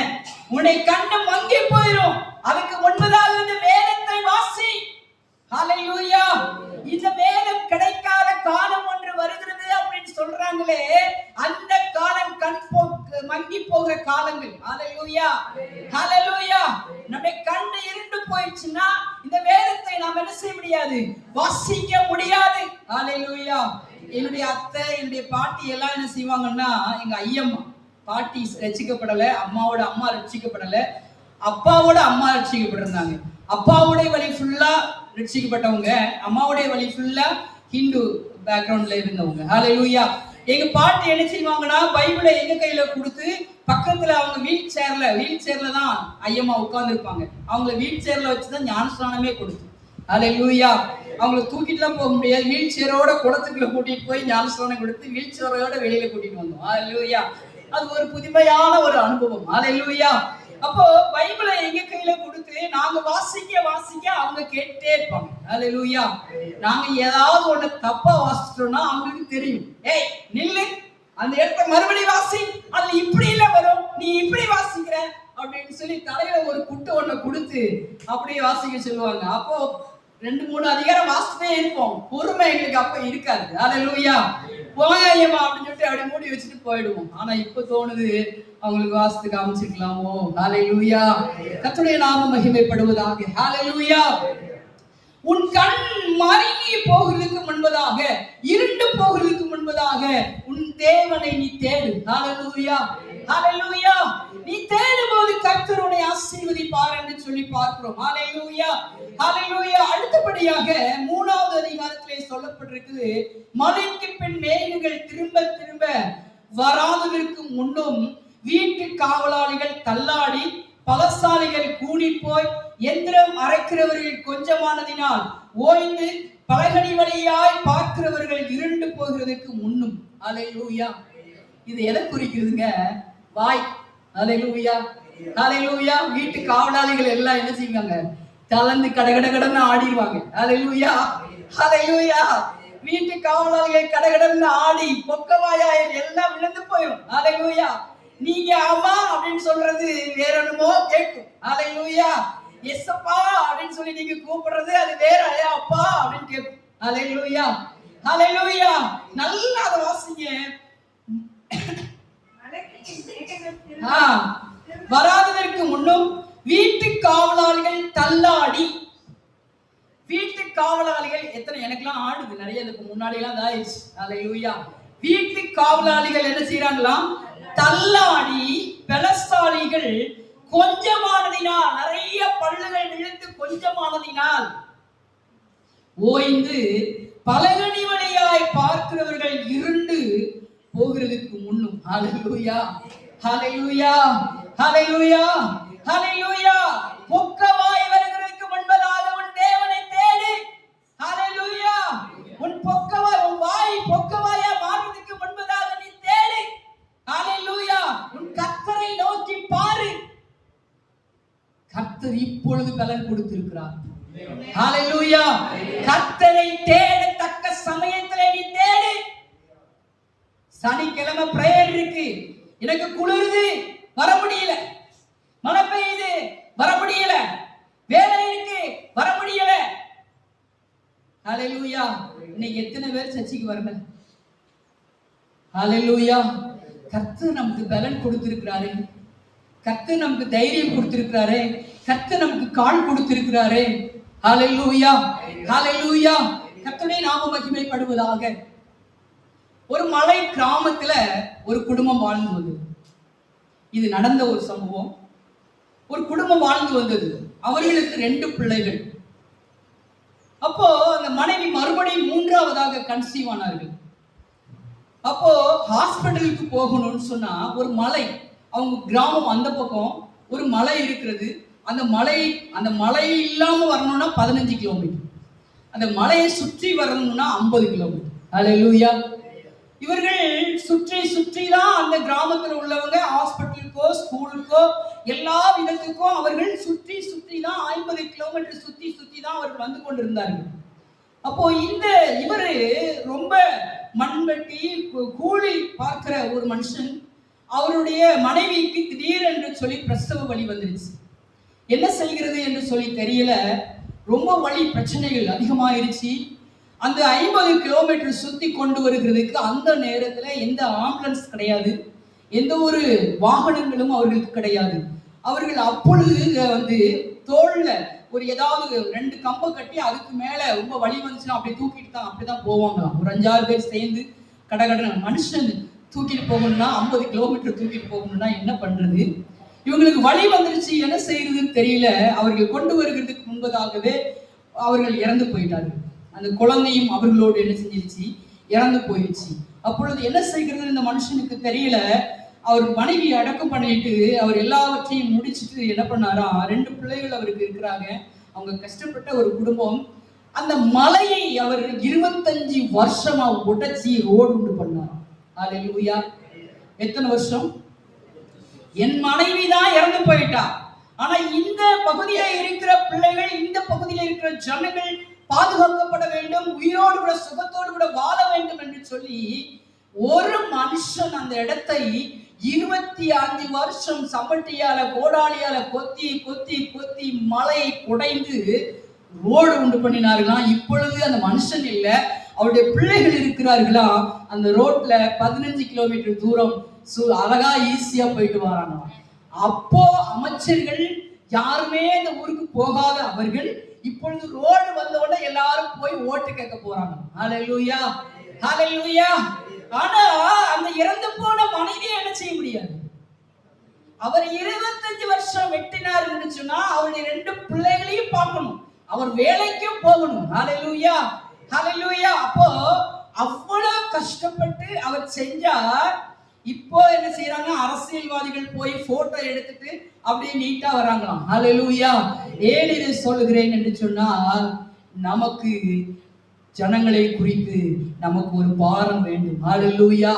உன்னுடைய கண்ணு மங்கி போயிடும். அதுக்கு முன்பதாக இந்த வேதத்தை வாசி. ஹalleluya. இந்த வேதம் கிடைக்காத காலம் ஒன்று வருகிறது அப்படின்னு சொல்றாங்களே, அந்த காலம் கண் மங்கி போகிற காலங்கள். ஹalleluya, ஹalleluya. நம்ம கண்ணு இருண்டு போயிடுச்சுன்னா இந்த வேதத்தை நாம் என்ன செய்ய முடியாது? வாசிக்க முடியாது. ஹalleluya. என்னுடைய அத்தை, என்னுடைய பாட்டி எல்லாம் என்ன செய்வாங்கன்னா, எங்க ஐயம்மா பாட்டி ரட்சிக்கப்படல, அம்மாவோட அம்மா ரட்சிக்கப்படல, அப்பாவோட அம்மா ரட்சிக்கப்பட்டிருந்தாங்க. அப்பாவுடைய வழி ஃபுல்லா ரட்சிக்கப்பட்டவங்க, அம்மாவுடைய வழி ஃபுல்லா ஹிந்து பேக்ரவுண்ட்ல இருந்தவங்க. ஹalleluya. எங்க பாட்டி என்ன செய்வாங்கன்னா, பைபிளை எங்க கையில கொடுத்து பக்கத்துல அவங்க வீல் சேர்ல தான் ஐயம்மா உட்கார்ந்து இருப்பாங்க. அவங்கள வீல் சேர்ல வச்சுதான் ஞானஸ்நானமே கொடுத்து. ஹalleluya. அவங்கள தூக்கிட்டுலாம் போக முடியாது. வீல் சேரோட குளத்துக்குள்ள கூட்டிட்டு போய் ஞானஸ்நானம் கொடுத்து வீல் சேரோட வெளியில கூட்டிட்டு வந்தோம். ஹalleluya. அது ஒரு புதுமையான ஒரு அனுபவம். ஹalleluya. அப்போ பைபிளை எங்க கையில கொடுத்து நாங்க வாசிக்க அவங்க கேட்டே இருப்பாங்க. ஹalleluya. நாங்க ஏதாவது ஒண்ணு தப்பா வாசிச்சோம்னா அவங்களுக்கு தெரியும். ஏய் நில்லு, அந்த இடத்தை மறுபடியும் வாசி, அது இப்படி இல்ல வரும், நீ இப்படி வாசிக்கிற அப்படின்னு சொல்லி தலையில ஒரு குட்டு ஒண்ணு கொடுத்து அப்படியே வாசிக்க சொல்லுவாங்க. அப்போ 2-3 அதிகாரம் வாசிட்டே இருப்போம். பொறுமை எங்களுக்கு அப்ப இருக்காது. ஹalleluya. போயாயமா அப்படின்னு சொல்லிட்டு அப்படியே மூடி வச்சுட்டு போயிடுவோம். ஆனா இப்ப தோணுது அவங்களுக்கு வாசித்து காமிச்சிக்கலாமோ. ஹalleluya. கர்த்தருடைய நாமம் மகிமைப்படுவதாக. ஹalleluya. உன் கண் மங்கி போகிறதுக்கு முன்பதாக, இருண்டு போகிறதுக்கு முன்பதாக உன் தேவனை நீ தேடு. ஹalleluya, ஹalleluya. நீ தேடும்போது கர்த்தர் உன்னை ஆசீர்வதிப்பார் என்று சொல்லி பார்க்கிறோம். ஹalleluya, ஹalleluya. அடுத்தபடியாக 3வது அதிகாரத்திலே சொல்லப்பட்டிருக்குது, மழைக்கு பின் மேகங்கள் திரும்ப திரும்ப வராததற்கு முன்னும் வீட்டு காவலாளிகள் தள்ளாடி பலசாலிகள் கூடி போய் எந்திரம் அரைக்கிறவர்கள் கொஞ்சமானதினால் ஓய்ந்து பலகணி வழியாய் பார்க்கிறவர்கள் இருண்டு போகிறதுக்கு முன்னும். ஹalleluya. இது எதை குறிக்குதுங்க? வாய். ஹalleluya, ஹalleluya. வீட்டு காவலாளிகள் எல்லாம் என்ன செய்வாங்க? தளர்ந்து கடகடன்னு ஆடிடுவாங்க. ஹalleluya, ஹalleluya. வீட்டு காவலாளிகள் கடகடன்னு ஆடி பொக்கவாயா எல்லாம் விழுந்து போயிடும். ஹalleluya. நீங்க அம்மா அப்படின்னு சொல்றது வேற என்னமோ கேட்கும். ஹalleluya. எஸ்ஸப்பா அப்படின்னு சொல்லி நீங்க கூப்பிடுறது அது வேற அப்பா அப்படின்னு கேட்கும். ஹalleluya, ஹalleluya. நல்லா அதை வாசிங்க. வராததற்கு முன்னும் வீட்டு காவலாளிகள் தள்ளாடி. வீட்டு காவலாளிகள் எத்தனை எனக்கெல்லாம் ஆடுது நிறைய, இதுக்கு முன்னாடி எல்லாம் ஆயிடுச்சு. ஹalleluya. வீட்டு காவலாளிகள் என்ன செய்யறாங்களாம்? தள்ளாடி பலசாலிகள் கொஞ்சமானதினால், நிறைய பல்லுகள் விழுந்து கொஞ்சமானதினால் ஓய்ந்து பலகணி வழியாய் பார்க்கிறவர்கள் இருண்டு போகிறதுக்கு முன்னும். ஹalleluya, ஹalleluya, ஹalleluya, ஹalleluya. பொக்கவாய் வருகிறதுக்கு முன்பதாக உன் தேவனை தேடு. ஹalleluya. உன் பொக்கவாய், உன் வாய் பொக்கவாயா மாறுவதற்கு முன்பதாக நீ தேடு. ஹalleluya. உன் கர்த்தரை நோக்கி பாரு. கர்த்தர் இப்பொழுது பலன் கொடுத்திருக்கிறார். ஹalleluya. கர்த்தரை தேடத்தக்க சமயத்திலே நீ தேடு. சனிக்கிழமை பிரேயர் இருக்கு, எனக்கு குளிருது வர முடியல, மழை பெய்யுது வர முடியல, வேலை இருக்கு வர முடியல. ஹalleluya. இன்னைக்கு எத்தனை பேர் சர்ச்சுக்கு வரல? ஹalleluya. கர்த்தர் நமக்கு பலன் கொடுத்திருக்கிறாரே, கர்த்தர் நமக்கு தைரியம் கொடுத்திருக்கிறாரே, கர்த்தர் நமக்கு கால் கொடுத்திருக்கிறாரே. ஹalleluya, ஹalleluya. கர்த்தருடைய நாமம் மகிமைப்படுவதாக. ஒரு மலை கிராமத்துல ஒரு குடும்பம் வாழ்ந்து வந்தது. இது நடந்த ஒரு சம்பவம். ஒரு குடும்பம் வாழ்ந்து வந்தது. அவர்களுக்கு 2 பிள்ளைகள். அப்போ அந்த மனைவி மறுபடியும் 3ஆவதாக கன்சீவ் ஆனார்கள். அப்போ ஹாஸ்பிட்டலுக்கு போகணும்னு சொன்னா ஒரு மலை, அவங்க கிராமம் அந்த பக்கம் ஒரு மலை இருக்கிறது. அந்த மலை இல்லாம வரணும்னா 15 கிலோமீட்டர், அந்த மலையை சுற்றி வரணும்னா 50 கிலோமீட்டர். ஹalleluya. இவர்கள் சுற்றி தான் அந்த கிராமத்தில் உள்ளவங்க ஹாஸ்பிட்டலுக்கு ஆபீஸுக்கோ ஸ்கூலுக்கோ எல்லா விதத்துக்கும் அவர்கள் சுற்றி சுற்றி தான் 50 கிலோமீட்டர் சுற்றி சுற்றி தான் அவர்கள் வந்து கொண்டிருந்தார்கள். அப்போ இவரு ரொம்ப மண்வெட்டி கூலி பார்க்கிற ஒரு மனுஷன். அவருடைய மனைவிக்கு திடீரென்று சொல்லி பிரசவ வலி வந்துருச்சு. என்ன செய்கிறது என்று சொல்லி தெரியல. ரொம்ப வலி பிரச்சனைகள் அதிகமாயிருச்சு. அந்த 50 கிலோமீட்டர் சுத்தி கொண்டு வருகிறதுக்கு அந்த நேரத்துல எந்த ஆம்புலன்ஸ் கிடையாது, எந்த ஒரு வாகனங்களும் அவர்களுக்கு கிடையாது. அவர்கள் அப்பொழுது தோல்ல ஒரு ஏதாவது 2 கம்பை கட்டி அதுக்கு மேல ரொம்ப வலி வந்துச்சுன்னா அப்படி தூக்கிட்டு தான் அப்படிதான் போவாங்களாம். ஒரு 5-6 பேர் சேர்ந்து கடகடன மனுஷன் தூக்கிட்டு போகணும்னா 50 கிலோமீட்டர் தூக்கிட்டு போகணும்னா என்ன பண்றது? இவங்களுக்கு வலி வந்துருச்சு, என்ன செய்யறதுன்னு தெரியல. அவர்கள் கொண்டு வருகிறதுக்கு முன்பதாகவே அவர்கள் இறந்து போயிட்டார்கள். அந்த குழந்தையும் அவர்களோடு என்ன செஞ்சிருச்சு, இறந்து போயிடுச்சு. அப்பொழுது என்ன செய்கிறது இந்த மனுஷனுக்கு தெரியல. அவர் மனைவி அடக்கம் பண்ணிட்டு அவர் எல்லாவற்றையும் முடிச்சுட்டு என்ன பண்ணாரா, 2 பிள்ளைகள் அவருக்கு இருக்கிறாங்க. அவங்க கஷ்டப்பட்ட ஒரு குடும்பம். அந்த மலையை அவர் 25 வருஷமா உடைச்சி ரோடு உண்டு பண்ணாராம். அல்லேலூயா. எத்தனை வருஷம்? என் மனைவி தான் இறந்து போயிட்டா, ஆனா இந்த பகுதியில இருக்கிற பிள்ளைகள், இந்த பகுதியில இருக்கிற ஜனங்கள் பாதுகாக்கப்பட வேண்டும், உயிரோடு கூட சுகத்தோடு கூட வாழ வேண்டும் என்று சொல்லி ஒரு மனுஷன் அந்த இடத்தை 25 வருஷம் சம்பட்டியால கோடாலியால கொத்தி கொத்தி கொத்தி மலையை குடைந்து ரோடு உண்டு பண்ணினார்களாம். இப்பொழுது அந்த மனுஷன் இல்ல, அவருடைய பிள்ளைகள் இருக்கிறார்களா. அந்த ரோட்ல 15 கிலோமீட்டர் தூரம் அழகா ஈஸியா போயிட்டு வராங்க. அப்போ அமைச்சர்கள் யாருமே இந்த ஊருக்கு போகாத அவர்கள் இப்பொழுது ரோடு வந்த உடனே எல்லாரும் போய் ஓட்டு கேட்க போறாங்க. ஹல்லேலூயா, ஹல்லேலூயா. ஆனா அந்த இறந்து போன மனைவியை என்ன செய்ய முடியாது. அவர் 25 வருஷம் வெட்டினார் சொன்னா அவருடைய 2 பிள்ளைகளையும் பார்க்கணும், அவர் வேலைக்கும் போகணும். ஹல்லேலூயா, ஹல்லேலூயா. அப்போ அவ்வளவு கஷ்டப்பட்டு அவர் செஞ்சார். இப்போ என்ன செய்யறாங்க, அரசியல்வாதிகள் போய் போட்டோ எடுத்துட்டு அப்படியே நீட்டா வராங்களாம். ஹல்லேலூயா. ஏன் இதை சொல்லுகிறேன் என்று சொன்னால், நமக்கு ஜனங்களை குறித்து நமக்கு ஒரு பாரம் வேண்டும். ஹல்லேலூயா.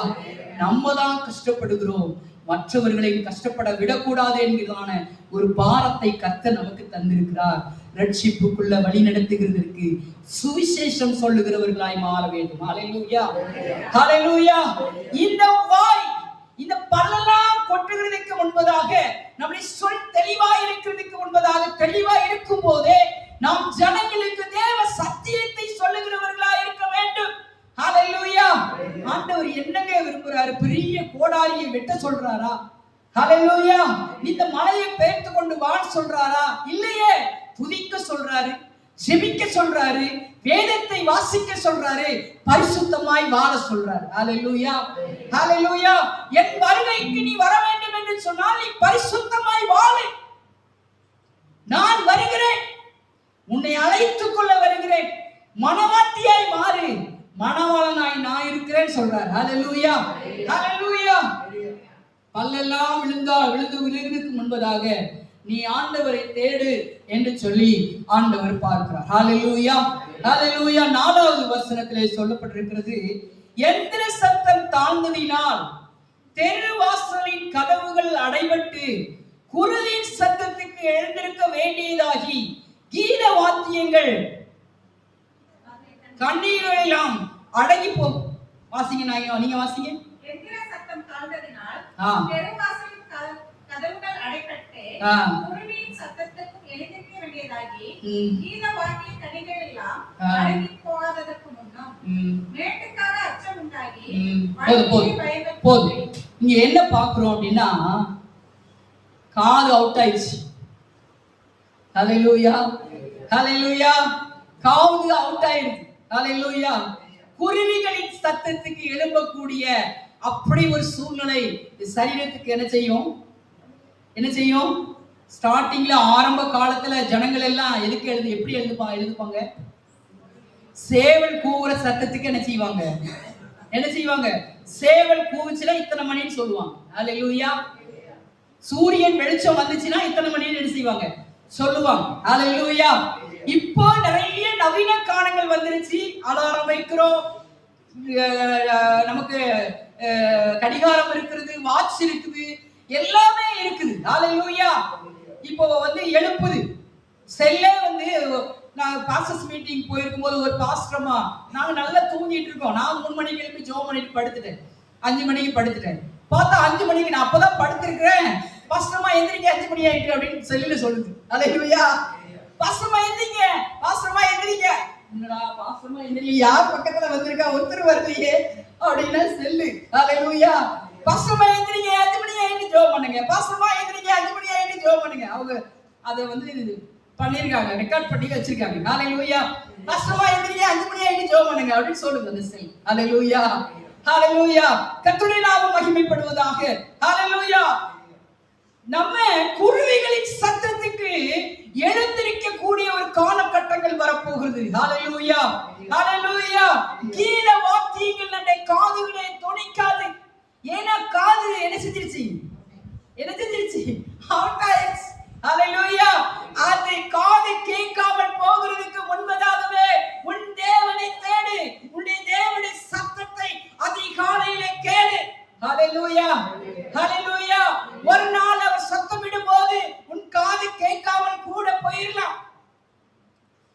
நம்ம தான் கஷ்டப்படுகிறோம், மற்றவர்களை கஷ்டப்பட விடக்கூடாது என்கிறதான ஒரு பாரத்தை கர்த்தர் நமக்கு தந்திருக்கிறார். ரட்சிப்புக்குள்ள வழி நடத்துகிறதற்கு சுவிசேஷம் சொல்லுகிறவர்களாய் மாற வேண்டும். ஹல்லேலூயா, ஹல்லேலூயா. இந்த வாய், இந்த பல்லெல்லாம் கொட்டுகிறதுக்கு முன்பதாக, நம்முடைய சொல் தெளிவாய் இருக்கிறதுக்கு முன்பதாக, தெளிவாய் இருக்கும் போதே நாம் ஜனங்களுக்கு தேவ சத்தியத்தை சொல்லுகிறவர்களாய் இருக்க வேண்டும். ஹல்லேலூயா. ஆண்டவர் என்னங்க விரும்புறாரு? பெரிய கோடாரியை வெட்ட சொல்றாரா? ஹல்லேலூயா. இந்த மலையை பெயர்த்து கொண்டு வான்னு சொல்றாரா? இல்லையே. துதிக்க சொல்றாரு, ஜெபிக்க சொல்றாரு, வேதத்தை வாசிக்க சொல்றாரு, பரிசுத்தமாய் வாழ சொல்றாரு. ஹல்லேலூயா, ஹல்லேலூயா. என் வருகைக்கு நீ வர வேண்டும் என்று சொன்னால் நீ பரிசுத்தமாய் வாழு. நான் வருகிறேன், உன்னை அழைத்துக் கொள்ள வருகிறேன், மனவாட்டியாய் மாறு, மணவாளனாய் நான் இருக்கிறேன் சொல்றார். ஹல்லேலூயா, ஹல்லேலூயா. பல்லெல்லாம் விழுந்து விழுகிறதுக்கு முன்பதாக நீ ஆண்டவரை தேடு என்று சொல்லி ஆண்டவர் பார்க்கிறார். ஹல்லேலூயா, ஹல்லேலூயா. 4வது வசனத்திலே சொல்லப்பட்டிருக்கிறது, எந்திர சத்தம் தாழ்ந்ததினால் தெருவாசலின் கதவுகள் அடைபட்டு குருதியின் சத்தத்துக்கு எழுந்திருக்க வேண்டியதாகி கீத வாத்தியங்கள் கண்ணீரெல்லாம் அடங்கி போகும். வாசிங்க, நீங்க வாசிங்க. எந்திர சத்தம் தாழ்ந்ததினால் தெருவாசலின் கதவுகள் அடைபட்டு குருவியின் சத்தத்துக்கு எழுந்திருக்க வேண்டியதாகி கீத வாத்திய கனிகள் எல்லாம் அடங்கி போகாததற்கு முன்னும் மேட்டுக்காக அச்சம் உண்டாகி போதும். இங்க என்ன பாக்குறோம் அப்படின்னா, காது அவுட் ஆயிடுச்சு. ஹல்லேலூயா, ஹல்லேலூயா. காது அவுட் ஆயிடுச்சு. ஹல்லேலூயா. குருவிகளின் சத்தத்துக்கு எழும்பக்கூடிய அப்படி ஒரு சூழ்நிலை சரீரத்துக்கு என்ன செய்யும்? ஸ்டார்டிங்ல ஆரம்ப காலத்துல ஜனங்கள் எல்லாம் எதுக்கு எப்படி எழுதுப்பாங்க? சேவல் கூவுற சத்தத்துக்கு என்ன செய்வாங்க? சேவல் கூவுச்சுன்னா இத்தனை மணின்னு சொல்லுவாங்க. ஹல்லேலூயா. சூரியன் வெளிச்சம் வந்துச்சுன்னா இத்தனை மணின்னு என்ன செய்வாங்க? சொல்லுவாங்க. ஹல்லேலூயா. இப்போ நிறைய நவீன காலங்கள் வந்துருச்சு. அலாரம் வைக்கிறோம், நமக்கு கடிகாரம் இருக்கிறது, வாட்ச் இருக்குது, எல்லாமே இருக்குது. ஹalleluya. இப்போ வந்து எழுப்புது செல்லே வந்து நான் பாஸ்டர்ஸ் மீட்டிங் போயிருக்கும் போது ஒரு பாஸ்டரமா நாங்க நல்லா தூங்கிட்டு இருக்கோம். நான் 3 மணிக்கு எழுப்பி ஜெபம் பண்ணிட்டு படுத்துட்டேன். 5 மணிக்கு படுத்துட்டேன். பார்த்தா 5 மணிக்கு நான் அப்பதான் படுத்திருக்கிறேன். பாஸ்டரமா எந்திரிக்க 5 மணி ஆயிட்டு அப்படின்னு செல்லுல சொல்லுது. ஹalleluya. பாஸ்டரமா எந்திரிங்க, பாஸ்டரமா எந்திரிங்க. என்னடா பாஸ்டரமா எந்திரிங்க, யார் பக்கத்துல வந்திருக்கா, ஒருத்தர் வரலையே அப்படின்னா செல்லு. ஹalleluya. பாஸ்டரமா எந்திரிங்க 5 மணி ஆயிட்டு ஜெபம் பண்ணுங்க, பாஸ்டரமா எந்திரிங்க 5 மணி ஆயிட்டு ஜெபம் பண்ணுங்க. அவங்க அதை வந்து பண்ணிருக்காங்க, ரெக்கார்ட் பண்ணி வச்சிருக்காங்க. ஹalleluya. பாஸ்டரமா எந்திரிங்க 5 மணி ஆயிட்டு ஜெபம் பண்ணுங்க அப்படின்னு சொல்லுங்க அந்த செல். ஹalleluya. ஹalleluya. கர்த்தருடைய நாமம் மகிமைப்படுவதாக. ஹalleluya. நம்ம குருவிகளின் சத்தத்துக்கு எழுந்திருக்க கூடிய ஒரு காலகட்டங்கள் வரப்போகிறது. ஹalleluya. ஹalleluya. கீழ வாத்தியங்கள் நம்முடைய காதுகளை தொனிக்காது. ஏன்னா காது என்ன செஞ்சிருச்சு, என்ன செஞ்சிருச்சு, அவுட் ஆயிடுச்சு. ஹalleluya. அது காது கேட்காமல் போகிறதுக்கு முன்பதாகவே உன் தேவனை தேடு, உன்னுடைய தேவனுடைய சத்தத்தை அதிகாலையிலே கேளு. ஹalleluya. ஹalleluya. ஒரு நாள் அவர் சத்தமிடும் போது உன் காது கேட்காமல் கூட போயிடலாம்.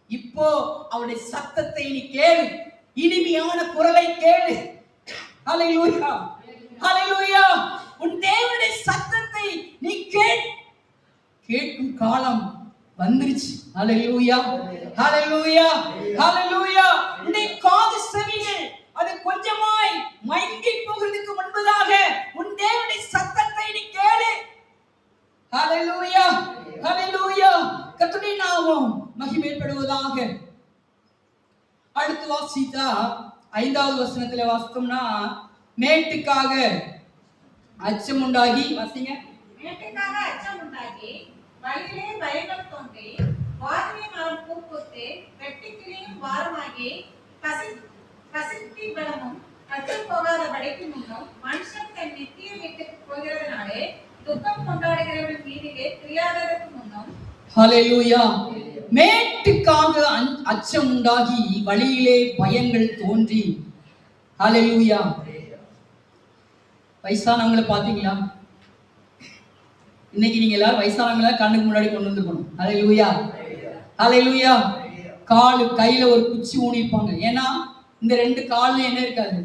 இப்போ அவருடைய சத்தத்தை நீ கேளு, இனிமையான குரலை கேளு. ஹalleluya. ஹalleluya. உன் தேவனுடைய சத்தத்தை நீ கேட்கும் காலம் வந்துருச்சு. ஹalleluya. ஹalleluya. ஹalleluya. உன்னுடைய காது செவிகள் அது கொஞ்சமாய் மயங்கி போகிறதுக்கு முன்பதாக உன் தேவனுடைய சத்தத்தை நீ கேளு. ஹalleluya. ஹalleluya. கர்த்தருடைய நாமம் மகிமைப்படுவதாக. அடுத்து வாசித்தா 5வது வசனத்துல வாசித்தோம்னா, மேட்டுக்காக அச்சம் உண்டாகி, வாசிங்க. மேட்டுக்காக அச்சம் உண்டாகி வழியிலே பயங்கள் தோன்றி வாரினை மரம் பூப்பொத்து வெட்டுக்கிளியும் வாரமாகி பசித்தி பலமும் அச்சம் போகாத படைக்கு முன்னும் மனுஷன் தன் நித்திய வீட்டுக்கு போகிறதுனாலே துக்கம் கொண்டாடுகிறவன் வீதிலே தெரியாததற்கு முன்னும். ஹalleluya. மேட்டுக்காக அச்சம் உண்டாகி வழியிலே பயங்கள் தோன்றி. ஹalleluya. வயசானவங்களை பாத்தீங்களா? இன்னைக்கு நீங்க எல்லாரும் வயசானவங்கள கண்ணுக்கு முன்னாடி கொண்டு வந்துக்கணும். ஹalleluya. ஹalleluya. கால் கையில ஒரு குச்சி ஊனிப்பாங்க. ஏன்னா இந்த 2 கால்ல என்ன இருக்காது,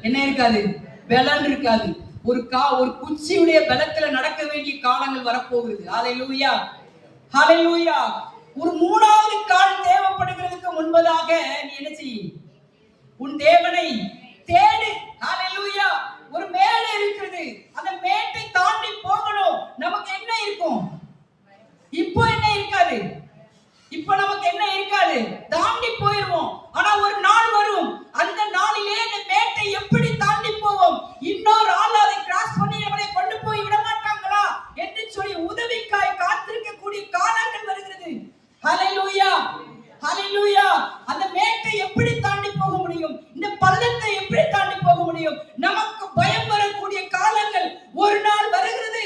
என்ன இருக்காது, பலன் இருக்காது. ஒரு குச்சியுடைய பலத்துல நடக்க வேண்டிய காலங்கள் வரப்போகுது. ஹalleluya. ஹalleluya. ஒரு 3வது கால் தேவைப்படுகிறதுக்கு முன்பதாக நீ என்ன செய், உன் தேவனை தேடு. ஹalleluya. ஒரு மேடை இருக்கிறது, அந்த மேட்டை தாண்டி போகணும். நமக்கு என்ன இருக்கும், இப்போ என்ன இருக்காது, இப்போ நமக்கு என்ன இருக்காது, தாண்டி போயிடுவோம். ஆனா ஒரு நாள் வரும், அந்த நாளிலே அந்த மேட்டை எப்படி தாண்டி போவோம், இன்னொரு ஆள் அதை கிராஸ் பண்ணி நம்மளை கொண்டு போய் விட மாட்டாங்களா என்று சொல்லி உதவிக்காய் காத்திருக்கக்கூடிய காலங்கள் வருகிறது. ஹalleluya. ஹalleluya. அந்த மேட்டை எப்படி தாண்டி போக முடியும், இந்த பள்ளத்தை எப்படி தாண்டி போக முடியும், நமக்கு பயம் வரக்கூடிய காலங்கள் ஒரு நாள் வருகிறது.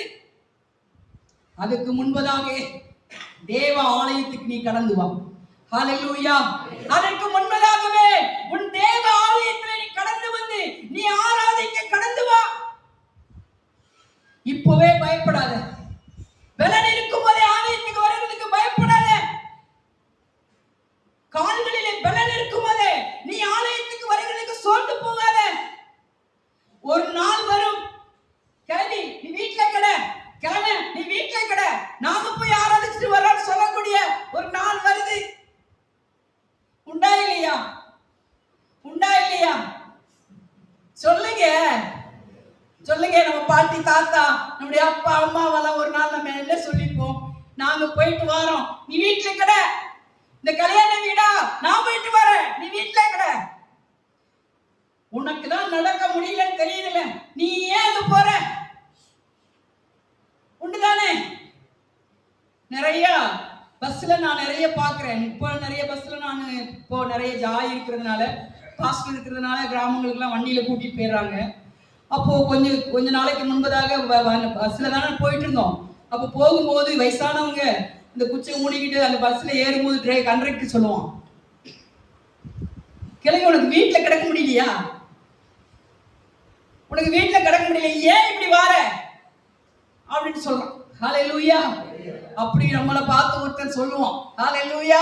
அதுக்கு முன்பதாக தேவ ஆலயத்துக்கு நீ கடந்து வா. ஹalleluya. அதற்கு முன்பதாகவே உன் தேவ ஆலயத்திலே நீ கடந்து வந்து நீ ஆராதிக்க கடந்து வா. இப்பவே பயப்படாத. பலன் இருக்கும்போதே ஆலயத்துக்கு வருவதற்கு பயப்படாத. கால்களிலே பலன் இருக்கும்போதே நீ ஆலயத்துக்கு வருவதற்கு சோர்ந்து போகாத. ஒரு நாள் வரும், கிளம்பி நீ வீட்டுல கடை, கிளம்பு நீ வீட்டுல கடை, நாம போய் ஆராதிச்சுட்டு வரோம்னு சொல்லக்கூடிய ஒரு நாள் வருது. உண்டா இல்லையா, உண்டா இல்லையா, சொல்லுங்க சொல்லுங்க. நம்ம பாட்டி தாத்தா நம்முடைய அப்பா அம்மாவெல்லாம் ஒரு நாள் நம்ம என்ன சொல்லிப்போம், நாங்க போயிட்டு வரோம், நீ வீட்டுல கடை, இந்த கல்யாண வீடா நான் போயிட்டு வரேன், நீ வீட்டுல கடை. உனக்கு தான் நடக்க முடியலன்னு தெரியுதுல, நீ ஏன் அங்க போற, உண்டுதானே? நிறைய பஸ்ல நான் நிறைய பாக்குறேன். இப்போ நிறைய பஸ்ல நான் இப்போ நிறைய ஜாய் இருக்கிறதுனால, பாஸ்டர் இருக்கிறதுனால கிராமங்களுக்கு எல்லாம் வண்டியில கூட்டிட்டு போயிடுறாங்க. அப்போ கொஞ்ச நாளைக்கு முன்பதாக பஸ்ல தானே போயிட்டு இருந்தோம். அப்போ போகும்போது வயசானவங்க இந்த குச்சியை மூடிக்கிட்டு அந்த பஸ்ல ஏறும்போது கண்டக்டர் சொல்லுவான், கிளம்பி உனக்கு வீட்டுல கிடக்க முடியலையா, உனக்கு வீட்டுல கிடக்க முடியல, ஏன் இப்படி வார, அப்படின்னு சொல்றான். ஹல்லேலூயா. அப்படி நம்மளை பார்த்து ஒருத்தன் சொல்லுவான். ஹல்லேலூயா,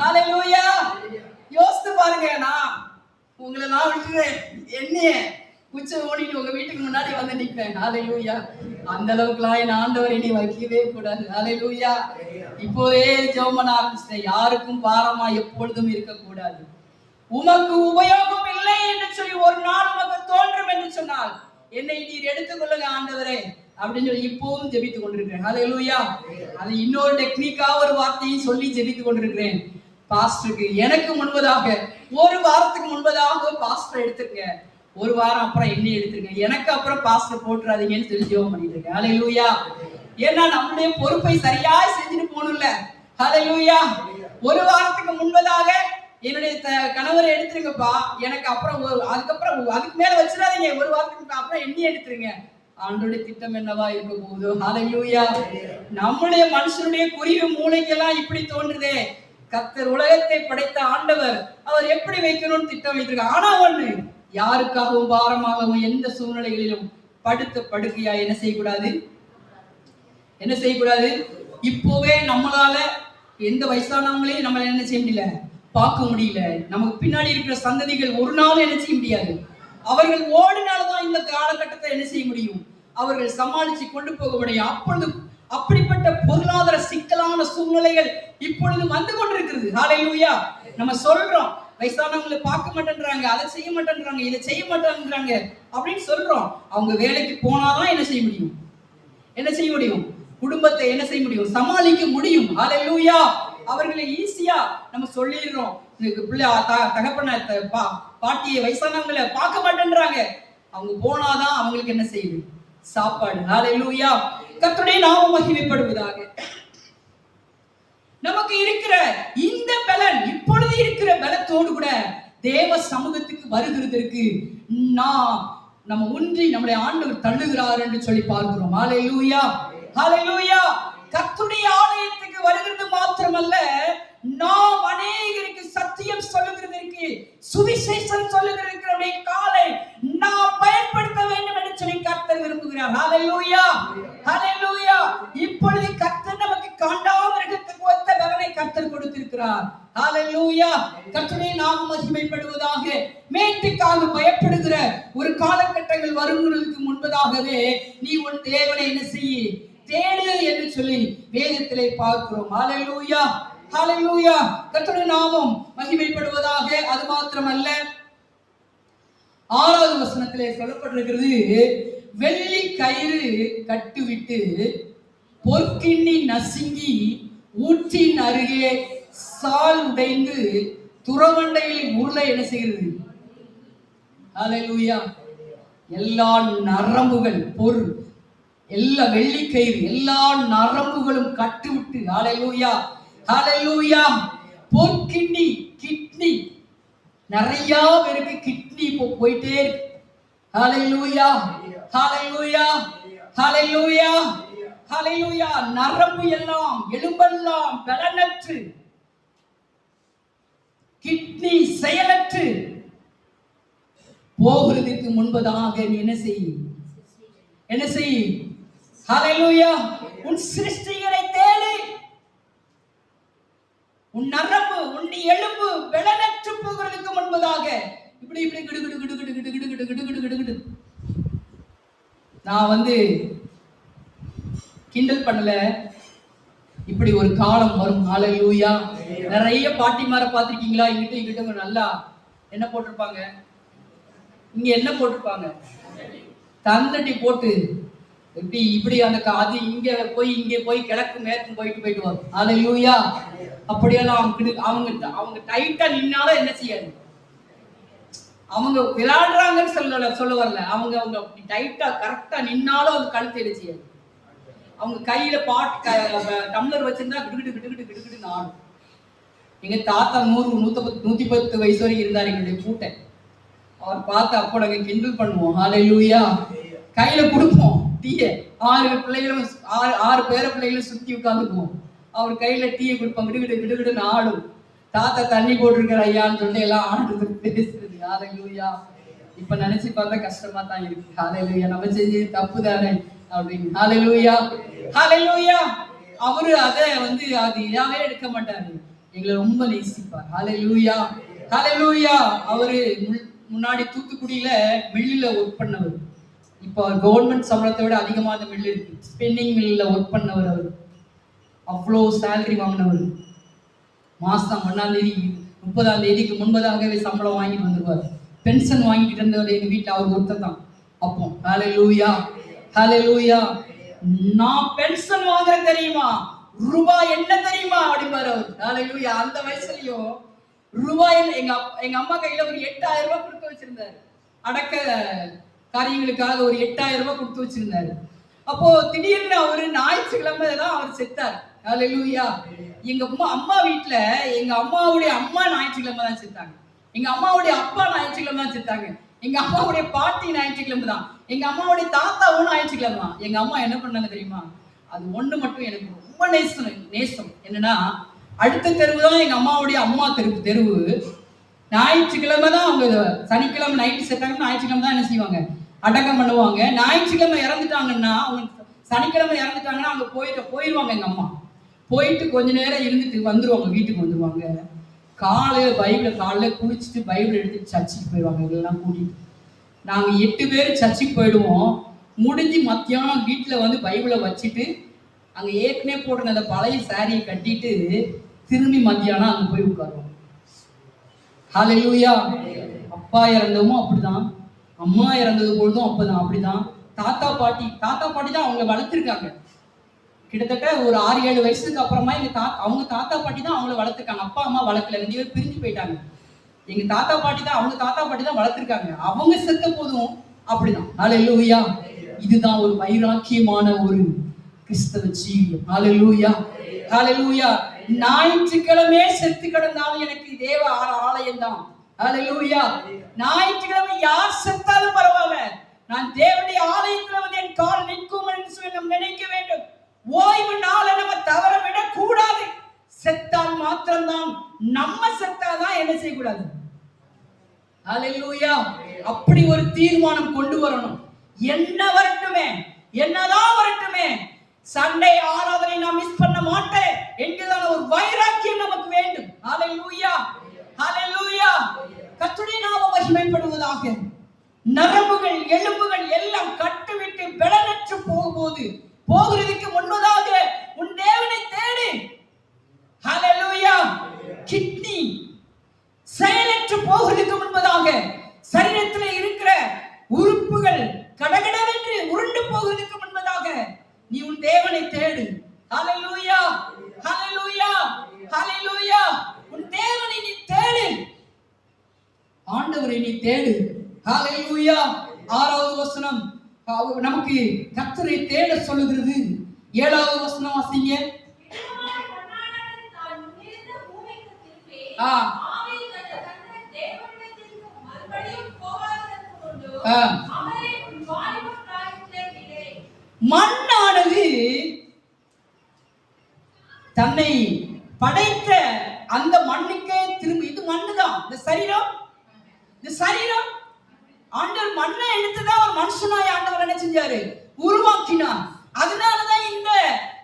ஹல்லேலூயா. யோசித்து பாருங்க, நான் உங்களை நான் விட்டு என்னைய உச்ச ஓடிட்டு உங்க வீட்டுக்கு முன்னாடி வந்து நிற்பேன். ஹல்லேலூயா. அந்த அளவுக்குலாம் என் ஆண்டவர் என்னை வைக்கவே கூடாது. ஹல்லேலூயா. இப்போதே ஜெபம் பண்ண ஆரம்பிச்சிட்டேன். யாருக்கும் பாரமா எப்பொழுதும் இருக்கக்கூடாது. உமக்கு உபயோகம் இல்லை என்று சொல்லி ஒரு நாள் உமக்கு தோன்றும் என்று சொன்னால் என்னை நீர் எடுத்துக்கொள்ளுங்க ஆண்டவரே அப்படின்னு சொல்லி இப்போதும் ஜெபித்துக் கொண்டிருக்கிறேன். ஹல்லேலூயா. அது இன்னொரு டெக்னிக்கா ஒரு வார்த்தையும் சொல்லி ஜெபித்துக் கொண்டிருக்கிறேன். பாஸ்டருக்கு எனக்கு முன்பதாக ஒரு வாரத்துக்கு முன்பதாக பாஸ்டர் எடுத்துருங்க, ஒரு வாரம் அப்புறம் என்ன எடுத்துருங்க, எனக்கு அப்புறம் பாஸ்டர் போட்டுறாதீங்கன்னு சொல்லி ஜெபம் பண்ணிட்டு இருக்கேன். ஹல்லேலூயா. ஏன்னா நம்முடைய பொறுப்பை சரியா செஞ்சுட்டு போகணும்ல. ஹல்லேலூயா. ஒரு வாரத்துக்கு முன்பதாக என்னுடைய கணவரை எடுத்துருங்கப்பா, எனக்கு அப்புறம் அதுக்கப்புறம் அதுக்கு மேல வச்சிடாதீங்க, ஒரு வாரத்துக்கு அப்புறம் என்ன எடுத்துருங்க. ஆண்டோடைய திட்டம் என்னவா இருக்க போகுதோ. ஹல்லேலூயா. நம்முடைய மனுஷனுடைய குருவி மூளைக்கெல்லாம் இப்படி தோன்றுதே. கர்த்தர் உலகத்தை படைத்த ஆண்டவர் அவர் எப்படி வைக்கணும்னு திட்டம் வைத்திருக்கார். ஆனா ஒண்ணு, யாருக்காகவும் பாரமாகவும் எந்த சூழ்நிலைகளிலும் படுத்த படுக்கையா என்ன செய்யக்கூடாது, என்ன செய்யக்கூடாது. இப்போவே நம்மளால எந்த வயசானவங்களையும் நம்மள என்ன செய்ய முடியல, பார்க்க முடியல. நமக்கு பின்னாடி இருக்கிற சந்ததிகள் ஒரு நாள் என்ன செய்ய முடியாது. அவர்கள் ஓடினால்தான் இந்த காலகட்டத்தை என்ன செய்ய முடியும், அவர்கள் சமாளிச்சு கொண்டு போக முடியும். அப்பொழுது அப்படிப்பட்ட பொருளாதார சிக்கலான சூழ்நிலைகள் இப்பொழுது வந்து கொண்டிருக்கிறது. ஹல்லேலூயா. நம்ம சொல்றோம் வயசானவங்களை பார்க்க மாட்டேன்றாங்க, அதை செய்ய மாட்டேன்றாங்க, இதை செய்ய மாட்டேன்றாங்க அப்படின்னு சொல்றோம். அவங்க வேலைக்கு போனாதான் என்ன செய்ய முடியும், என்ன செய்ய முடியும், குடும்பத்தை என்ன செய்ய முடியும், சமாளிக்க முடியும். ஹல்லேலூயா. அவர்களை ஈஸியா நம்ம சொல்லிடுறோம், பிள்ளை தகப்பன பாட்டியை வயசானவங்களை பார்க்க மாட்டேன்றாங்க, அவங்க போனாதான் அவங்களுக்கு என்ன செய்யுது, சாப்பாடு. ஹல்லேலூயா. கர்த்தருடைய நாமம் மகிமைப்படுவதாக. நமக்கு இருக்கிற இந்த பலன், இப்பொழுது இருக்கிற பலத்தோடு கூட தேவ சமூகத்துக்கு வருகிறதற்கு நம்ம ஒன்றி நம்முடைய ஆண்டவர் தள்ளுகிறார் என்று சொல்லி பார்க்கிறோம். ஹல்லேலூயா, ஹல்லேலூயா. கர்த்தருடைய ஆலயத்துக்கு வருகிறது மாத்திரமல்ல, நாம் அநேகருக்கு சத்தியம் சொல்லுகிறதற்கு, சுவிசேஷம் சொல்லுகிறதற்கு நம்முடைய காலை நாம் பயன்படுத்த வேண்டும் என்று சொல்லி கர்த்தர் விரும்புகிறார். ஹல்லேலூயா, ஹல்லேலூயா. இப்பொழுது கர்த்தர் நமக்கு காண்டாமிருகத்துக்கு ஒத்த பலனை கர்த்தர் கொடுத்திருக்கிறார். ஹல்லேலூயா. கர்த்தருடைய நாமம் மகிமைப்படுவதாக. மேட்டுக்காக பயப்படுகிற ஒரு காலகட்டங்கள் வருவதற்கு முன்பதாகவே நீ உன் தேவனை என்ன செய்ய, தேடு என்று சொல்லி வேதத்திலே பார்க்கிறோம். ஹல்லேலூயா, ஹல்லேலூயா. கர்த்தருடைய நாமம் மகிமைப்படுவதாக. அது மாத்திரமல்ல, 6வது வசனத்திலே சொல்லப்பட்டிருக்கிறது, வெள்ளி கயிறு கட்டுவிட்டு பொற்கிண்ணி நசுங்கி ஊற்றின் அருகே சால் உடைந்து துறவண்டையில் உருள என்ன செய்கிறது. ஹல்லேலூயா. எல்லா நரம்புகள் பொருள் எல்லா வெள்ளிக்கயிறு எல்லா நரம்புகளும் கட்டுவிட்டு. ஹல்லேலூயா, ஹல்லேலூயா. பொற்கிண்ணி, கிட்னி, நிறைய பேருக்கு கிட்னி போயிட்டே இருக்கு. ஹல்லேலூயா, ஹல்லேலூயா, ஹல்லேலூயா, ஹல்லேலூயா. நரம்பு எல்லாம் எலும்பெல்லாம் பலனற்று, கிட்னி செயலற்று போகிறதுக்கு முன்பதாக நீ என்ன செய், என்ன செய். ஹல்லேலூயா. உன் சிருஷ்டிகளை தேடு. உன் நரம்பு, உன் எலும்பு பலனற்று போகிறதுக்கு முன்பதாக இப்படி இப்படி கிடு கிடு கிடு கிடு கிடு கிடு கிடு கிடு கிடு கிடு. நான் கிண்டல் பண்ணல, இப்படி ஒரு காலம் வரும். ஹல்லேலூயா. நிறைய பாட்டிமார பார்த்திருக்கீங்களா? இங்கிட்ட நல்லா என்ன போட்டிருப்பாங்க, இங்க என்ன போட்டிருப்பாங்க, தந்தட்டி போட்டு இப்படி இப்படி அந்த அது இங்க போய் கிழக்கு மேற்கு போயிட்டு வரும். ஹல்லேலூயா. அப்படியெல்லாம் அவங்க டைட்டா நின்னாலும் என்ன செய்யாது, அவங்க விளையாடுறாங்கன்னு சொல்ல வரல, அவங்க அப்படி டைட்டா கரெக்டா நின்னாலும் அவங்க கழுத்து என்ன செய்யாது. அவங்க கையில டம்ளர் வச்சிருந்தா கிடுகிட்டு கிடுகிட்டு கிடுகிட்டு ஆடும். எங்க தாத்தா 100-110 வயசு வரைக்கும் இருந்தார் எங்களுடைய கூட்டை. அவர் பார்த்து அப்போ நாங்க கிண்டல் பண்ணுவோம். ஹல்லேலூயா. கையில கொடுப்போம் டீயை, 6 பிள்ளைகளும் 6 பேர பிள்ளைகளும் சுத்தி உட்காந்துக்குவோம். அவர் கையில டீயை கொடுப்போம், கிடுகிட்டு கிடுகிட்டுன்னு ஆடும். தாத்தா தண்ணி போட்டிருக்கிற ஐயான்னு சொல்லி எல்லாம் ஆடுறது பேசுறது. ஹல்லேலூயா. இப்ப நினைச்சு பார்த்தா கஷ்டமா தான் இருக்கு. ஹல்லேலூயா. நம்ம செஞ்சது தப்பு தானே, அப்படின்னு. ஹalleluya, ஹalleluya. அவரு அதை அது இதாவே எடுக்க மாட்டாரு, எங்களை ரொம்ப நேசிப்பார். ஹalleluya, ஹalleluya. அவரு முன்னாடி தூத்துக்குடியில மில்லுல ஒர்க் பண்ணவர். இப்போ கவர்மெண்ட் சம்பளத்தை விட அதிகமா அந்த மில்லு இருக்கு, ஸ்பின்னிங் மில்ல ஒர்க் பண்ணவர். அவர் அவ்வளோ சேலரி வாங்கினவர். மாசம் 1ஆம் தேதி 30ஆம் தேதிக்கு முன்பதாகவே சம்பளம் வாங்கிட்டு வந்துருவார். பென்ஷன் வாங்கிட்டு இருந்தவர் எங்க வீட்டுல அவர் ஒருத்தர் தான் அப்போ. ஹalleluya, ஹalleluya. நான் பென்ஷன் வாங்குறேன் தெரியுமா, ரூபாய் என்ன தெரியுமா அப்படிம்பாரு அவர். ஹalleluya. அந்த வயசுலயும் ரூபாய் எங்க அம்மா கையில ஒரு 8000 ரூபாய் கொடுத்து வச்சிருந்தாரு. அடக்க காரியங்களுக்காக ஒரு 8000 ரூபாய் கொடுத்து வச்சிருந்தாரு. அப்போ திடீர்னு அவரு ஞாயிற்றுக்கிழமை தான் அவர் செத்தார். ஹalleluya. எங்க அம்மா வீட்டுல எங்க அம்மாவுடைய அம்மா ஞாயிற்றுக்கிழமை தான் செத்தாங்க. எங்க அம்மாவுடைய அப்பா ஞாயிற்றுக்கிழமை தான் செத்தாங்க. எங்க அம்மாவுடைய பாட்டி ஞாயிற்றுக்கிழமை தான். எங்க அம்மாவுடைய தாத்தாவும் ஞாயிற்றுக்கிழமை தான். எங்க அம்மா என்ன பண்ணாங்க தெரியுமா, அது ஒண்ணு மட்டும் எனக்கு ரொம்ப நேசம் என்னன்னா, அடுத்த தெருவு தான் எங்க அம்மாவுடைய அம்மா தெருவு. ஞாயிற்றுக்கிழமை தான் அவங்க, சனிக்கிழமை நைட்டு செத்தாங்க, ஞாயிற்றுக்கிழமை தான் என்ன செய்வாங்க, அடக்கம் பண்ணுவாங்க. ஞாயிற்றுக்கிழமை இறந்துட்டாங்கன்னா, அவங்க சனிக்கிழமை இறந்துட்டாங்கன்னா அவங்க போயிடுவாங்க. எங்க அம்மா போயிட்டு கொஞ்ச நேரம் இருந்துட்டு வந்துருவாங்க, வீட்டுக்கு வந்துருவாங்க. காலையில குளிச்சுட்டு பைபிள் எடுத்து சர்ச்சுக்கு போயிடுவாங்க. இதெல்லாம் கூட்டிட்டு நாங்க 8 பேர் சர்ச்சுக்கு போயிடுவோம். முடிஞ்சு மத்தியானம் வீட்டுல பைபிளை வச்சுட்டு அங்க ஏற்கனவே போட்டு அந்த பழைய சாரியை கட்டிட்டு திரும்பி மத்தியானம் அங்க போய் உட்காருவோம். ஹalleluya. அப்பா இறந்தவும் அப்படிதான், அம்மா இறந்தது பொழுதும் அப்படிதான். தாத்தா பாட்டி தான் அவங்க வளர்த்துருக்காங்க. கிட்டத்தட்ட ஒரு 6-7 வயசுக்கு அப்புறமா அவங்க தாத்தா பாட்டி தான் அவங்கள வளர்த்துருக்காங்க. அப்பா அம்மா வளர்க்கல, 2 பேரும் பிரிஞ்சு போயிட்டாங்க. எங்க தாத்தா பாட்டி தான் வளர்த்துருக்காங்க. அவங்க செத்த போதும் அப்படிதான். ஹalleluya. இதுதான் ஒரு வைராக்கியமான ஒரு கிறிஸ்தவ ஜீவியம். ஹalleluya, ஹalleluya. ஞாயிற்றுக்கிழமை செத்து கிடந்தாலும் எனக்கு தேவ ஆலயம் தான். ஹalleluya. ஞாயிற்றுக்கிழமை யார் செத்தாலும் பரவாயில்ல, நான் தேவனுடைய ஆலயத்துல என் கால் நிற்கும் என்று சொல்லி நாம் நினைக்க வேண்டும். ஓய்வு நாளை நம்ம தவற விட கூடாது. செத்தால் மாத்திரம்தான், நம்ம செத்தாதான் என்ன செய்யக்கூடாது. ஹalleluya. அப்படி ஒரு தீர்மானம் கொண்டு வரணும். என்ன வரட்டுமே, என்னதான் வரட்டுமே, சண்டே ஆராதனை நான் மிஸ் பண்ண மாட்டேன் என்கிறதான ஒரு வைராக்கியம் நமக்கு வேண்டும். ஹalleluya, ஹalleluya. கர்த்தருடைய நாமம் மகிமைப்படுவதாக. நரம்புகள் எலும்புகள் எல்லாம் கட்டுவிட்டு பலனற்று போகிறதுக்கு முன்பதாக உன் தேவனை தேடு. ஹalleluya. கிட்னி செயலற்று போகிறதுக்கு முன்பதாக, சரீரத்தில் இருக்கிற உறுப்புகள் கடகடவென்று உருண்டு போகிறதுக்கு முன்பதாக நீ உன் தேவனை தேடு. ஹalleluya, ஹalleluya, ஹalleluya. உன் தேவனை நீ தேடு, ஆண்டவரை நீ தேடு. ஹalleluya. 6வது வசனம் நமக்கு கர்த்தரை தேட சொல்லுகிறது. 7வது வசனம் வாசிங்க. மண்ணானது தன்னை படைத்த அந்த மண்ணுக்கே திரும்பி, இது மண்ணுதான். இந்த சரீரம் ஆண்டவர் மண்ணை எடுத்துதான் ஒரு மனுஷனாய் ஆண்டவர் என்ன செஞ்சாரு, உருவாக்கினார். அதனாலதான் இந்த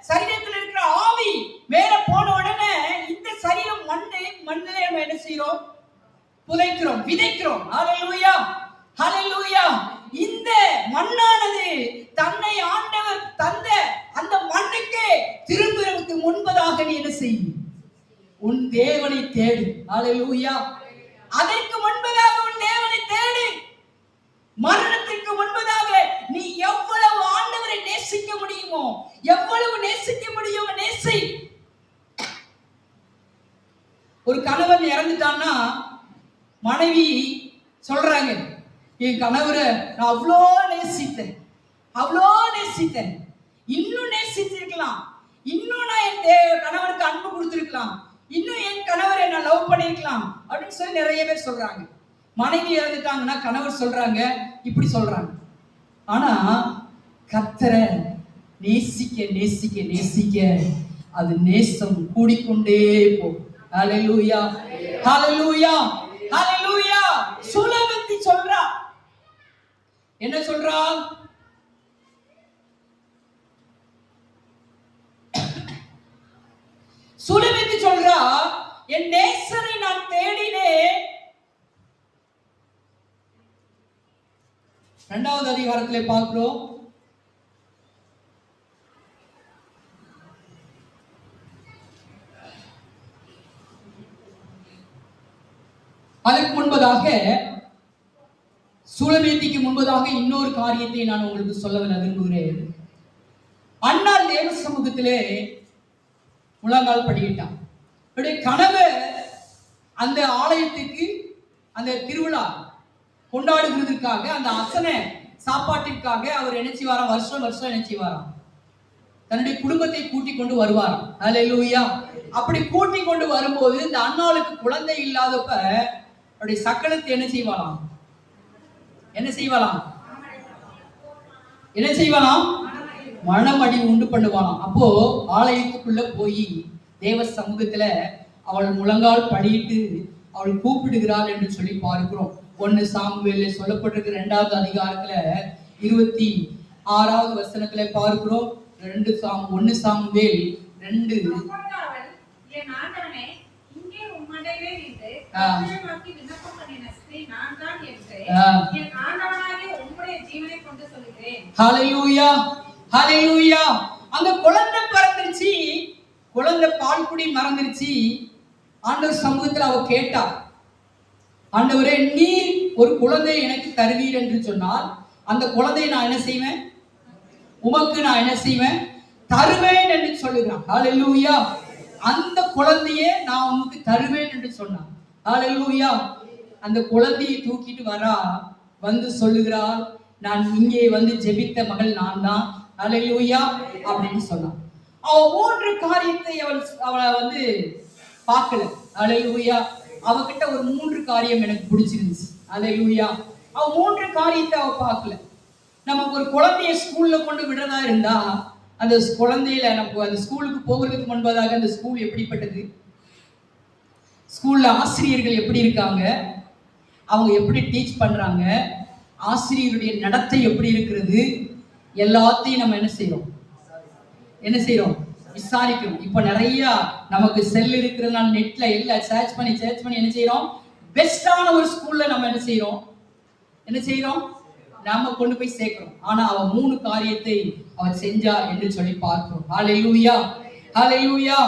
சரீரத்தில் இருக்கிற ஆவி மேல போன உடனே இந்த சரீரம் மண்ணிலே நம்ம என்ன செய்யறோம், புதைக்கிறோம், விதைக்கிறோம். ஹalleluya, ஹalleluya. இந்த மண்ணானது தன்னை ஆண்டவர் தந்த அந்த மண்ணுக்கே திரும்புவதற்கு முன்பதாக நீ என்ன செய், உன் தேவனை தேடு. ஹalleluya. அதற்கு முன்பதாக உன் தேவனை தேடு. மரணத்திற்கு முன்பதாக நீ எவ்வளவு ஆண்டவரை நேசிக்க முடியுமோ, எவ்வளவு நேசிக்க முடியுமோ நேசி. ஒரு கணவன் இறந்துட்டான்னா மனைவி சொல்றாங்க, என் கணவரை நான் அவ்வளோ நேசித்தேன், இன்னும் நேசித்திருக்கலாம், இன்னும் நான் என் கணவருக்கு அன்பு கொடுத்திருக்கலாம், இன்னும் என் கணவரை நான் லவ் பண்ணிருக்கலாம் அப்படின்னு சொல்லி நிறைய பேர் சொல்றாங்க. மனைவி இறந்துட்டாங்கன்னா கணவர் சொல்றாங்க, இப்படி சொல்றாங்க. ஆனா கர்த்தரை நேசிக்க நேசிக்க நேசிக்க அது நேசம் கூடிக்கொண்டே போகும். ஹalleluya, ஹalleluya, ஹalleluya. சுலபத்தி சொல்றா, என்ன சொல்றா, சுலமித்து சொல்றா, என் நேசரை நான் தேடினேன். 2வது அதிகாரத்திலே பார்க்கிறோம். அதற்கு முன்பதாக, சூலமேத்திக்கு முன்பதாக இன்னொரு காரியத்தை நான் உங்களுக்கு சொல்ல விரும்புகிறேன். அன்னாள் தேவ சமூகத்திலே முழங்கால் படியிட்டான். கணவர் அந்த ஆலயத்துக்கு அந்த திருவிழா கொண்டாடுகிறதுக்காக, அந்த அசன சாப்பாட்டிற்காக அவர் என்ன செய்வாராம்? வருஷம் வருஷம் என்ன செய்வாராம்? தன்னுடைய குடும்பத்தை கூட்டிக் கொண்டு வருவாராம். அல்லேலூயா. அப்படி கூட்டிக் கொண்டு வரும்போது இந்த அன்னாளுக்கு குழந்தை இல்லாதப்ப அவருடைய சக்களத்தை என்ன செய்வாளாம்? என்ன செய்வாளாம்? என்ன செய்வாளாம்? மனமடி உண்டு பண்ணுவாளாம். அப்போ ஆலயத்துக்குள்ள போய் தேவ சமூகத்துல அவள் முழங்கால் படியிட்டு அவள் கூப்பிடுகிறாள் என்று சொல்லி பார்க்கிறோம். 1 சாமுவேல்ல சொல்லப்பட்டிருக்கிற 2வது அதிகாரத்துல 26வது வசனத்துல பார்க்கிறோம். 1 சாமுவேல் 2. ஹல்லேலூயா, ஹல்லேலூயா. அந்த குழந்தை பிறந்துருச்சு, குழந்தை பால் குடி மறந்துருச்சு. ஆண்டவர் சமூகத்தில் அவ கேட்டா, ஆண்டவரே, நீர் ஒரு குழந்தை எனக்கு தருவீர் என்று சொன்னால் அந்த குழந்தையை நான் என்ன செய்வேன்? உமக்கு நான் என்ன செய்வேன்? தருவேன் என்று சொல்லுகிறான். ஹல்லேலூயா. அந்த குழந்தையை நான் உனக்கு தருவேன் என்று சொன்னான். ஹல்லேலூயா. அந்த குழந்தையை தூக்கிட்டு வரா, வந்து சொல்லுகிறாள், நான் இங்கே வந்து ஜெபித்த மகள் நான் தான். ஹல்லேலூயா அப்படின்னு சொன்னான். அவ 3 காரியத்தை அவளை வந்து பார்க்கல. ஹல்லேலூயா. அவகிட்ட ஒரு 3 காரியம் எனக்கு பிடிச்சிருந்துச்சு. ஹல்லேலூயா. அவ 3 காரியத்தை அவ பார்க்கல. நமக்கு ஒரு குழந்தைய ஸ்கூல்ல கொண்டு விடுறதா இருந்தா, அந்த குழந்தையில நமக்கு அந்த ஸ்கூலுக்கு போகிறதுக்கு முன்பதாக அந்த ஸ்கூல் எப்படிப்பட்டது, ஸ்கூல்ல ஆசிரியர்கள் எப்படி இருக்காங்க, அவங்க எப்படி டீச் பண்றாங்க, ஆசிரியருடைய நடத்தை எப்படி இருக்கிறது, எல்லாத்தையும் நம்ம என்ன செய்யறோம்? விசாரிக்கிறோம். இப்ப நிறைய நமக்கு செல் இருக்கிறதுனால நெட்ல எல்லாம் சர்ச் பண்ணி என்ன செய்யறோம்? பெஸ்டான ஒரு ஸ்கூல்ல நம்ம என்ன செய்யறோம்? நாம கொண்டு போய் சேர்க்கிறோம். ஆனா அவ 3 காரியத்தை அவர் செஞ்சா என்று சொல்லி பார்க்கிறோம். ஹல்லேலூயா, ஹல்லேலூயா,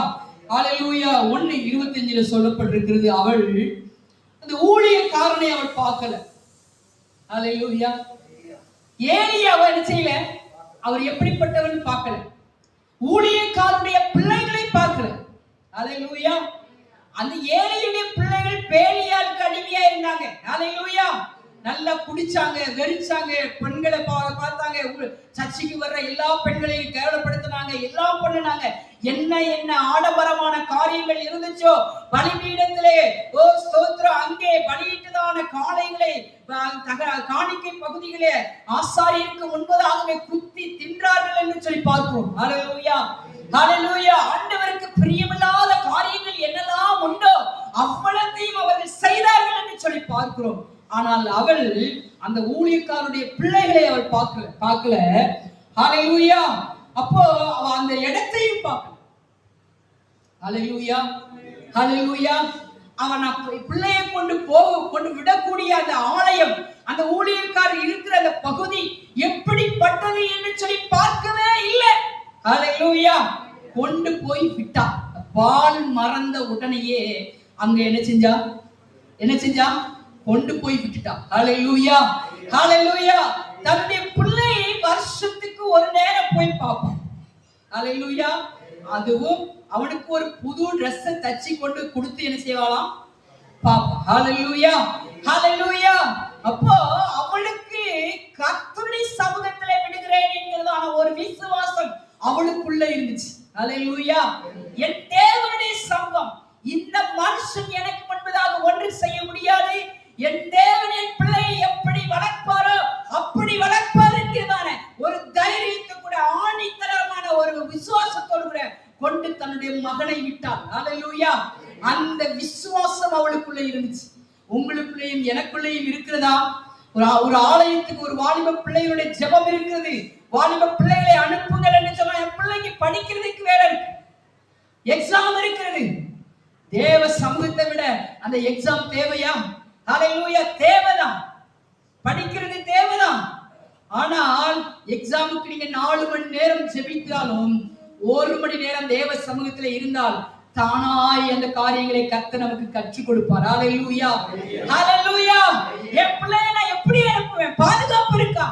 ஹல்லேலூயா. 1:25 சொல்லப்பட்டிருக்கிறது, அவள் அந்த ஊழியக்காரனை அவள் பார்க்கல. ஹல்லேலூயா. ஏலியா அவ என்ன செய்யல? அவர் எப்படிப்பட்டவன் பார்க்கல. ஊழியக்காரனுடைய பிள்ளைகளை பார்க்கல. ஹல்லேலூயா. அந்த ஏலியுடைய பிள்ளைகள் பேலியாளுக்கு அடிமையா இருந்தாங்க. ஹல்லேலூயா. நல்லா குடிச்சாங்க, வெறிச்சாங்க, பெண்களை பார்த்தாங்க, சர்ச்சைக்கு வர்ற எல்லா பெண்களையும் கேவலப்படுத்தினாங்க, எல்லாம் பண்ணினாங்க. என்ன ஆடம்பரமான காரியங்கள் இருந்துச்சோ பலிபீடத்திலே, ஓ ஸ்தோத்திரம், அங்கே பலியிட்டதான காளைகளை காணிக்கை பகுதிகளே ஆசாரியருக்கு முன்பதாகவே குத்தி தின்றார்கள் என்று சொல்லி பார்க்கிறோம். ஹல்லேலூயா, ஹல்லேலூயா. ஆண்டவருக்கு பிரியமில்லாத காரியங்கள் என்னெல்லாம் உண்டோ அவ்வளத்தையும் அவர்கள் செய்தார்கள் என்று சொல்லி பார்க்கிறோம். ஆனால் அவள் அந்த ஊழியக்காரருடைய பிள்ளைகளை அவள் பார்க்கல. ஹல்லேலூயா. அப்போ அவ அந்த இடத்தையும் பார்க்கல. ஹல்லேலூயா, ஹல்லேலூயா. அவன் பிள்ளையை கொண்டு விடக்கூடிய அந்த ஆலயம், அந்த ஊழியக்காரர் இருக்கிற அந்த பகுதி எப்படிப்பட்டது என்று சொல்லி பார்க்கவே இல்லை. ஹல்லேலூயா. கொண்டு போய் விட்டா. பால் மறந்த உடனேயே அங்க என்ன செஞ்சா? கொண்டு போய் விட்டுட்டா. ஹல்லேலூயா, ஹல்லேலூயா. தன்னுடைய பிள்ளையை வருஷத்துக்கு ஒரு நேரம் போய் பார்ப்பான். ஹல்லேலூயா. அதுவும் அவனுக்கு ஒரு புது Dress தச்சு கொண்டு கொடுத்து என்ன செய்வாளாம்? பாப்பா. ஹல்லேலூயா, ஹல்லேலூயா. அப்போ அவளுக்கு கர்த்தருடைய சமூகத்திலே விடுகிறேன் என்கிறதான ஒரு விசுவாசம் அவளுக்குள்ள இருந்துச்சு. ஹல்லேலூயா. என் தேவனுடைய சமூகம், இந்த மனுஷன் எனக்கு முன்பதாக ஒன்று செய்ய முடியாது, என் தேவனின் பிள்ளையை எப்படி வளர்ப்பாரோ அப்படி வளர்ப்பார் என்கிறதான ஒரு தைரியத்தை கூட, ஆணித்தரமான ஒரு விசுவாசத்தோடு கூட கொண்டு தன்னுடைய மகனை விட்டார். ஹல்லேலூயா. அந்த விசுவாசம் அவளுக்குள்ள இருந்துச்சு. உங்களுக்குள்ளேயும் எனக்குள்ளேயும் இருக்கிறதா? ஒரு ஆலயத்துக்கு ஒரு வாலிப பிள்ளைகளுடைய ஜெபம் இருக்கிறது. வாலிப பிள்ளைகளை அனுப்புங்கள் என்று சொன்னா, என் பிள்ளைக்கு படிக்கிறதுக்கு வேலை இருக்கு, எக்ஸாம் இருக்கிறது. தேவ சமூகத்தை விட அந்த எக்ஸாம் தேவையா? ஹalleluya, தேவைதான். படிக்கிறது தேவைதான். ஆனால் எக்ஸாமுக்கு நீங்க 4 மணி நேரம் ஜெபித்தாலும் 1 மணி நேரம் தேவ சமூகத்தில் இருந்தால் தானாய் அந்த காரியங்களை கர்த்தர் நமக்கு கற்றுக் கொடுப்பார். ஹalleluya, ஹalleluya. என் பிள்ளையை நான் எப்படி அனுப்புவேன்? பாதுகாப்பு இருக்கா?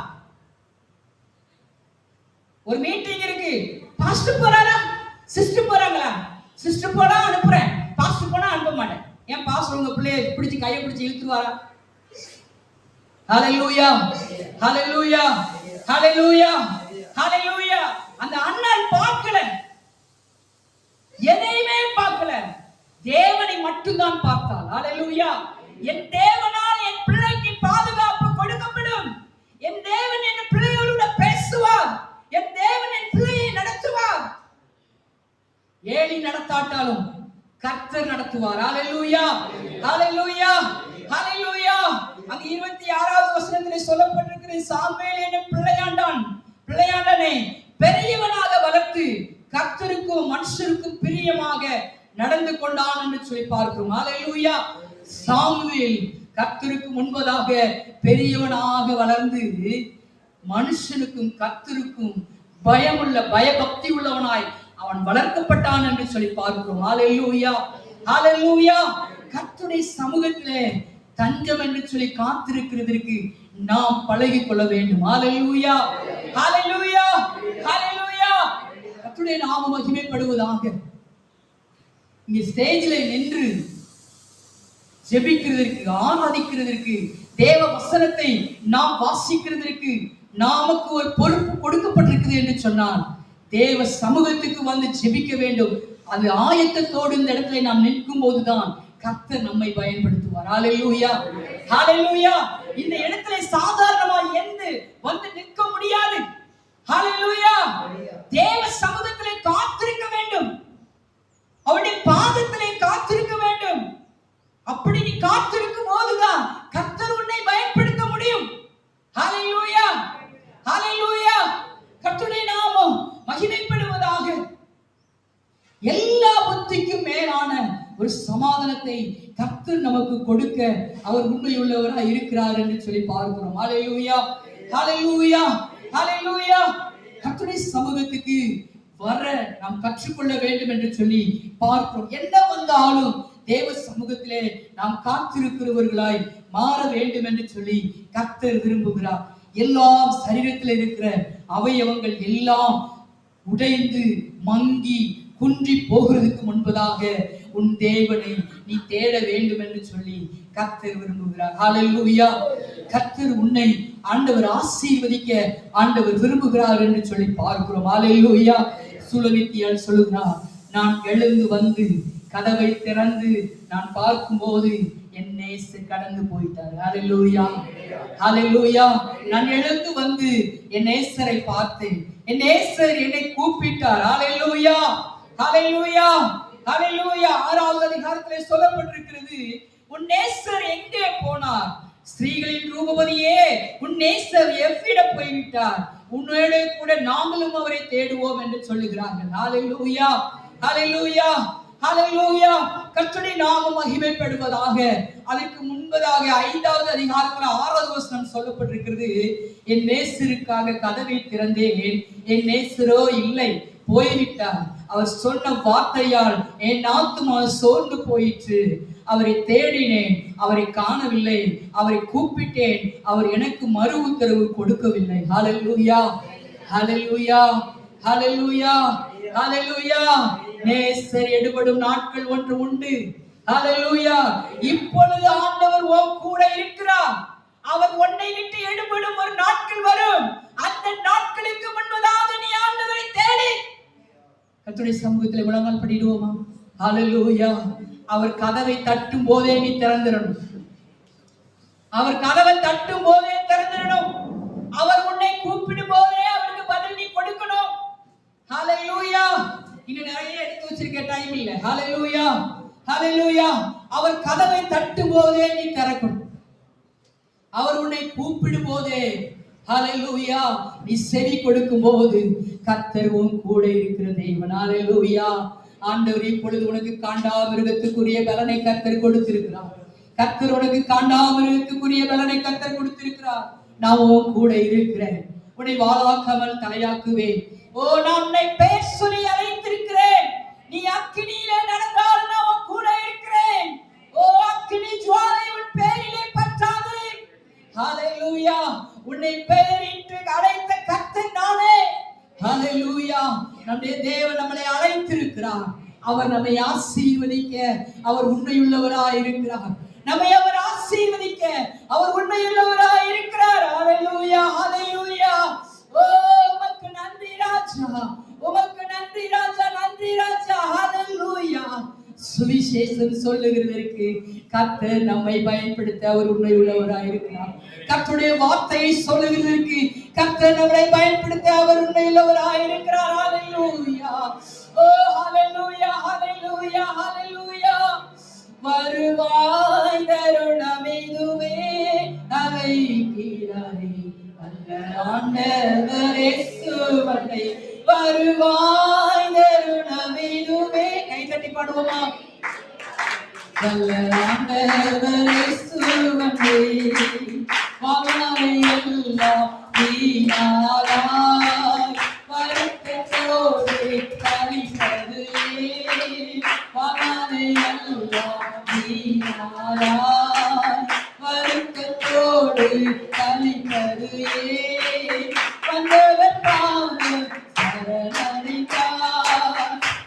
ஒரு மீட்டிங் இருக்கு, பாஸ்டர் போறாரா, சிஸ்டர் போறாங்களா? சிஸ்டர் போனா அனுப்புறேன், பாஸ்டர் போனா அனுப்ப மாட்டேன். ஏன் பாஸ்டர் உங்க பிள்ளையை பிடிச்சு கையை பிடிச்சு இழுத்துவாரா? ஹalleluya, ஹalleluya, ஹalleluya, ஹalleluya. அந்த அண்ணன் பார்க்கல, எதையுமே பார்க்கல, தேவனை மட்டும்தான் பார்த்தாள். ஹalleluya. என் தேவனால் என் பிள்ளைக்கு பாதுகாப்பு கொடுக்கப்படும். என் தேவன் என் பிள்ளையோடு பேசுவார். என் தேவன் என் பிள்ளையை நடத்துவார். ஏலி நடத்தாட்டாலும் கர்த்தர் நடத்துவார். ஹalleluya, ஹalleluya, ஹalleluya. அங்க 26வது வசனத்திலே சொல்லப்பட்டிருக்கிறது, சாமுவேல் என்னும் பிள்ளையாண்டனை பெரியவனாக வளர்த்து கர்த்தருக்கும் மனுஷருக்கும் பிரியமாக நடந்து கொண்டான் என்று சொல்லி பார்க்கிறோம். ஹalleluya. சாமுவேல் கர்த்தருக்கு முன்பதாக பெரியவனாக வளர்ந்து மனுஷனுக்கும் கர்த்தருக்கும் பயபக்தி உள்ளவனாய் அவன் வளர்க்கப்பட்டான் என்று சொல்லி பார்க்கிறோம். ஹalleluya, ஹalleluya. கர்த்தருடைய சமூகத்திலே தஞ்சம் என்று சொல்லி காத்திருக்கிறதற்கு நாம் பழகி கொள்ள வேண்டும். ஹalleluya, ஹalleluya, ஹalleluya. கர்த்தருடைய நாமம் மகிமைப்படுவதாக. இங்க ஸ்டேஜில நின்று ஜெபிக்கிறதற்கு, ஆராதிக்கிறதற்கு, தேவ வசனத்தை நாம் வாசிக்கிறதற்கு நமக்கு ஒரு பொறுப்பு கொடுக்கப்பட்டிருக்குது என்று சொன்னால் தேவ சமூகத்துக்கு வந்து ஜெபிக்க வேண்டும். அது ஆயத்தத்தோடு இந்த இடத்துல நாம் நிற்கும் போதுதான் கர்த்தர் நம்மை பயன்படுத்துவார். ஹalleluya, ஹalleluya. இந்த இடத்துல சாதாரணமா வந்து நிற்க முடியாது. ஹalleluya. தேவ சமூகத்திலே காத்திருக்க வேண்டும், அவருடைய பாதத்திலே காத்திருக்க வேண்டும். அப்படி நீ காத்திருக்கும் போதுதான் கர்த்தர் உன்னை பயன்படுத்த முடியும். ஹalleluya, ஹalleluya. கர்த்தருடைய நாமம் மகிமைப்படுவதாக. எல்லா புத்திக்கும் மேலான ஒரு சமாதானத்தை கர்த்தர் நமக்கு கொடுக்க அவர் உண்மையுள்ளவராய் இருக்கிறார் என்று சொல்லி பார்க்கிறோம். ஹalleluya, ஹalleluya, ஹalleluya. கர்த்தருடைய சமூகத்துக்கு வர நாம் கற்றுக்கொள்ள வேண்டும் என்று சொல்லி பார்க்கிறோம். என்ன வந்தாலும் தேவ சமூகத்திலே நாம் காத்திருக்கிறவர்களாய் மாற வேண்டும் என்று சொல்லி கர்த்தர் விரும்புகிறார். எல்லாம் சரீரத்தில் இருக்கிற அவயவங்கள் எல்லாம் உடைந்து மங்கி குன்றி போகிறதுக்கு முன்பதாக உன் தேவனை நீ தேட வேண்டும் என்று சொல்லி கர்த்தர் விரும்புகிறார். ஹalleluya. கர்த்தர் உன்னை ஆண்டவர் ஆசீர்வதிக்க ஆண்டவர் விரும்புகிறார் என்று சொல்லி பார்க்கிறோம். ஹalleluya. சுலமித்தியால் சொல்லுகிறார், நான் எழுந்து வந்து கதவை திறந்து நான் பார்க்கும்போது என் நேசர் கடந்து போயிட்டார். ஹalleluya, ஹalleluya. நான் எழுந்து வந்து என் நேசரை பார்த்தேன், என் நேசர் என்னை கூப்பிட்டார். ஹalleluya, ஹalleluya, ஹalleluya. 6வது அதிகாரத்திலே சொல்லப்பட்டிருக்கிறது, உன் நேசர் எங்கே போனார்? ஸ்திரீகளின் ரூபவதியே, உன் நேசர் எவ்விடம் போய்விட்டார்? உன்னோடு கூட நாங்களும் அவரை தேடுவோம் என்று சொல்லுகிறார்கள். ஹalleluya, ஹalleluya, ஹalleluya. கர்த்தருடைய நாமம் மகிமைப்படுவதாக. அதற்கு முன்பதாக 5வது அதிகாரத்தில் 6வது வசனம் சொல்லப்பட்டிருக்கிறது, என் நேசருக்காக கதவை திறந்தேன், என் நேசரோ இல்லை, போய்விட்டார். அவர் சொன்ன வார்த்தையால் என் ஆத்துமா சோர்ந்து போயிற்று. அவரை தேடினேன், அவரை காணவில்லை, அவரை கூப்பிட்டேன், அவர் எனக்கு மறு உத்தரவு கொடுக்கவில்லை. ஹalleluya, ஹalleluya, ஹalleluya, ஹalleluya. நேசர் எடுபடும் நாட்கள் ஒன்று உண்டு. ஹalleluya. இப்பொழுது ஆண்டவர் உன் கூட இருக்கிறார். அவர் உன்னை விட்டு எடுபடும் ஒரு நாட்கள் வரும். அந்த நாட்களுக்கு முன்பதாக நீ ஆண்டவரை தேடி கர்த்தருடைய சமூகத்தில் முழங்கால் படிடுவோமா? ஹalleluya. அவர் கதவை தட்டும் போதே நீ திறந்திரணும். அவர் கதவை தட்டும் போதே திறந்திரணும். அவர் உன்னை கூப்பிடும் போதே அவருக்கு பதில் நீ கொடுக்கணும். ஹalleluya. இன்னும் நிறைய எடுத்து வச்சிருக்க டைம் இல்ல. ஹalleluya, ஹalleluya. அவர் கதவை தட்டும் போதே நீ திறக்கணும். அவர் உன்னை கூப்பிடும் போதே ஹalleluya நீ செவி கொடுக்கும் போது கர்த்தர் உன் கூட இருக்கிற தேவன். ஹalleluya, ஆண்டவர் இப்பொழுது உனக்கு காண்டாமிருகத்துக்குரிய பலனை கர்த்தர் கொடுத்திருக்கிறார். கர்த்தர் உனக்கு காண்டாமிருகத்துக்குரிய பலனை கர்த்தர் கொடுத்திருக்கிறார். நான் உன் கூட இருக்கிறேன், உன்னை வாளாக்காமல் தலையாக்குவேன். ஓ, நான் உன்னை பெயர் சொல்லி அழைத்திருக்கிறேன். நீ அக்கினியிலே நடந்தால் நான் உன் கூட இருக்கிறேன். ஓ, அக்கினி ஜுவாலை உன் பேரிலே பற்றாது. ஹalleluya. உன்னை பெயரிட்டு அழைத்த கர்த்தர் நானே. ஹalleluya. நம்முடைய தேவன் நம்மை அழைத்திருக்கிறார். அவர் நம்மை ஆசீர்வதிக்க அவர் உண்மையுள்ளவராய் இருக்கிறார். நம்மை அவர் ஆசீர்வதிக்க அவர் உண்மையுள்ளவராய் இருக்கிறார். ஹalleluya, ஹalleluya. ஓ, உமக்கு நன்றி ராஜா, உமக்கு நன்றி ராஜா, நன்றி ராஜா. ஹalleluya. சுவிசேஷம் சொல்லுகிறதற்கு கர்த்தர் நம்மை பயன்படுத்த அவர் உண்மையுள்ளவராய் இருக்கிறார். கர்த்தருடைய வார்த்தையை சொல்லுகிறதற்கு கர்த்தர் நம்மை பயன்படுத்த அவர் உண்மையுள்ளவராய் இருக்கிறார். ஹalleluya. ஓ, ஹalleluya, ஹalleluya, ஹalleluya. வருவாய் தருணம் இதுவே அழைக்கிறாரே அல்ல ஆண்டவர் இயேசுவை. வருவாய் தருணம் இதுவே. கை தட்டி பாடுவோமா? அல்ல ஆண்டவர் இயேசுவை. வாழை எல்லாம் வீணாலாய் வருத்தத்தோடு கழிப்பது ஏன்? வாழை எல்லாம் வீணாலாய் வருத்தத்தோடு கழிப்பது ஏன்? வந்தவர் பாதம் சரணடைந்தார்,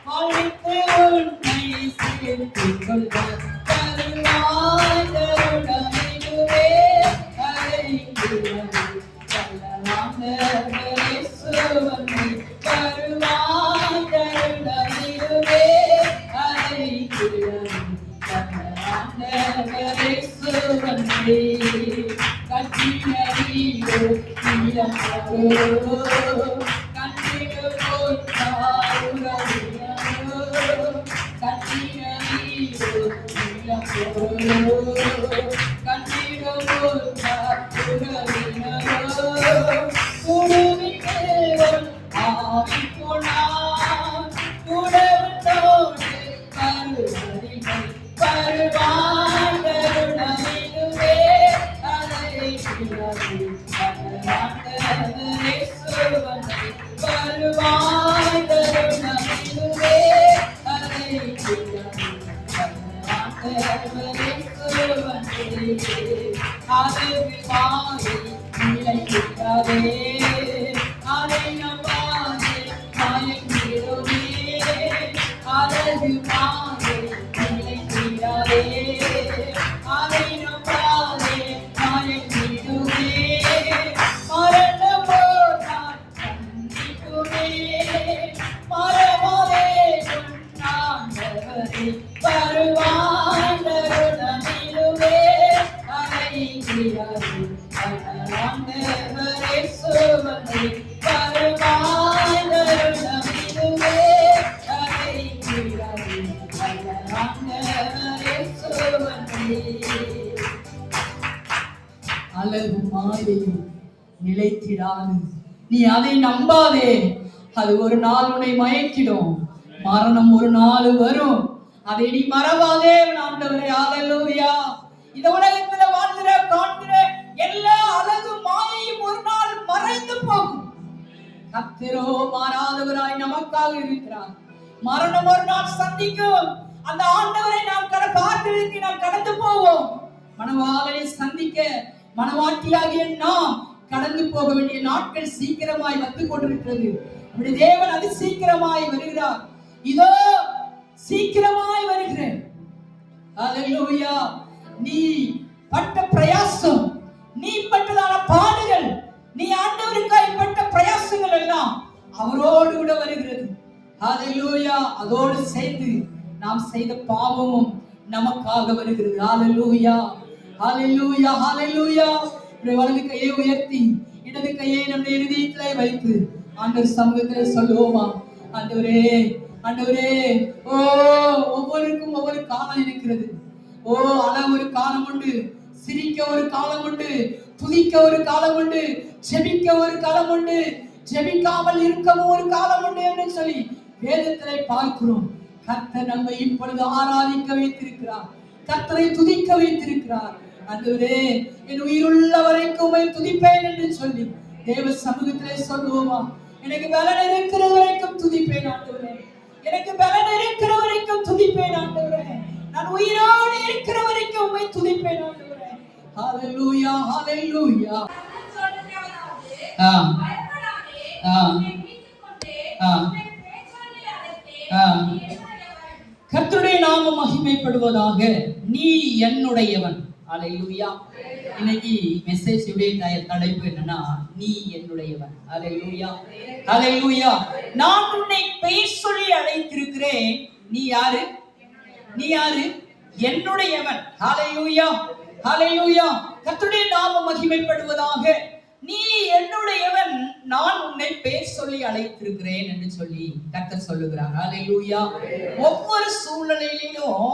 வாழ்த்து உன்னை சேர்த்துக் கொள்வார். வருவாய் தருணம் இதுவே அழைக்கிறது ஆண்டவர் இயேசுவை. வருவாய் தருணம் இதுவே அழைக்கிறது ஆண்டவர் இயேசுவை. கட்டினீரோ நீலமோ கட்டினோ போட்டாருரோ. கட்டினீரோ நீலமோ கட்டினோ போட்டாருரோ. குருவின் ஆவி போனார் குடவனோடு கருவறிகள். வருவாய் தருணம் இதுவே அழைக்கிறது ஆண்டவர் இயேசுவை. வருவாய் தருணம் இதுவே அழைக்கிறது ஆண்டவர் இயேசுவை. அழகு மாறி நிலைக்கிறாரே, அதை நம்பாதே மயங்கிடுமே. அழகு மாறி நிலைக்கிறாரே, அதை நம்பாதே மயங்கிடுமே. மரணம் போனால் சந்திக்குமே, மரமோதே ஆண்டவரே. வருவாய் தருணம் இதுவே அழைக்கிறது ஆண்டவர் இயேசுவை. வருவாய் தருணம் இதுவே அழைக்கிறது ஆண்டவர் இயேசுவை. அழகு மாயையும் நிலைத்திடாது. நீ அதை நம்பாதே, அது ஒரு நாள் உன்னை மயக்கிடும். மரணம் ஒரு நாள் வரும், அதை நீ மறவாதே. ஆண்டவரே, ஹalleluya. இந்த உலகத்துல வாழ்கிற காண்கிற எல்லா அழகு மாயையும் ஒரு நாள் மறைந்து போகும். கர்த்தரோ மாறாதவராய் நமக்காக இருக்கிறார். மரணம் ஒரு நாள் சந்திக்கும். அந்த ஆண்டவரை நாம் பார்க்கிறதுக்கு நாம் கடந்து போவோம். மணவாளனை சந்திக்க மணவாட்டியாகிய நாம் கடந்து போக வேண்டிய நாட்கள் சீக்கிரமாய் வந்து கொண்டிருக்கிறது. நம்முடைய தேவன் அது சீக்கிரமாய் வருகிறார். இதோ சீக்கிரமாய் வருகிறேன். ஹalleluya. நீ பட்ட பிரயாசம், நீ பட்டதான பாடுகள், நீ ஆண்டவருக்காய் பட்ட பிரயாசங்கள் எல்லாம் அவரோடு கூட வருகிறது. ஹalleluya. அதோடு சேர்ந்து நாம் செய்த பாவமும் நமக்காக வருகிறது. ஹalleluya, ஹalleluya, ஹalleluya. வலது கையை உயர்த்தி இடது கையை நம்முடைய இருதயத்திலே வைத்து ஆண்டவர் சமூகத்திலே சொல்லுவோமா? ஆண்டவரே, ஆண்டவரே. ஓ, ஒவ்வொருக்கும் ஒவ்வொரு காலம் இருக்கிறது. ஓ, அழ ஒரு காலம் உண்டு, சிரிக்க ஒரு காலம் உண்டு, துதிக்க ஒரு காலம் உண்டு, ஜெபிக்க ஒரு காலம் உண்டு, ஜெபிக்காமல் இருக்கவும் ஒரு காலம் உண்டு என்று சொல்லி வேதத்திலே பார்க்கிறோம். கர்த்தர் நம்மை இப்பொழுது ஆராதிக்க வைத்திருக்கிறார். கர்த்தரை துதிக்க வைத்திருக்கிறார். ஆண்டவரே, என் உயிருள்ள வரைக்கும் உம்மை துதிப்பேன் என்று சொல்லி தேவ சமூகத்திலே சொல்லுவோமா? எனக்கு பலன் இருக்கிற வரைக்கும் துதிப்பேன் ஆண்டவரே. எனக்கு பலன் இருக்கிற வரைக்கும் துதிப்பேன் ஆண்டவரே. நான் உயிரோடு இருக்கிற வரைக்கும் உம்மை துதிப்பேன் ஆண்டவரே. ஹalleluya, ஹalleluya. கர்த்தருடைய நாமம் மகிமைப்படுவதாக. நீ என்னுடையவன். ஹalleluya. இன்னைக்கு மெசேஜ் உடைய தலைப்பு என்னன்னா, நீ என்னுடையவன். ஹalleluya, ஹalleluya. நான் உன்னை பெயர் சொல்லி அழைத்திருக்கிறேன். நீ யாரு? நீ யாரு? என்னுடையவன். ஹalleluya, ஹalleluya. கர்த்தருடைய நாமம் மகிமைப்படுவதாக. நீ என்னுடையவன், நான் உன்னை பெயர் சொல்லி அழைத்திருக்கிறேன் என்று சொல்லி கர்த்தர் சொல்லுகிறார். ஹalleluya. ஒவ்வொரு சூழ்நிலையிலும்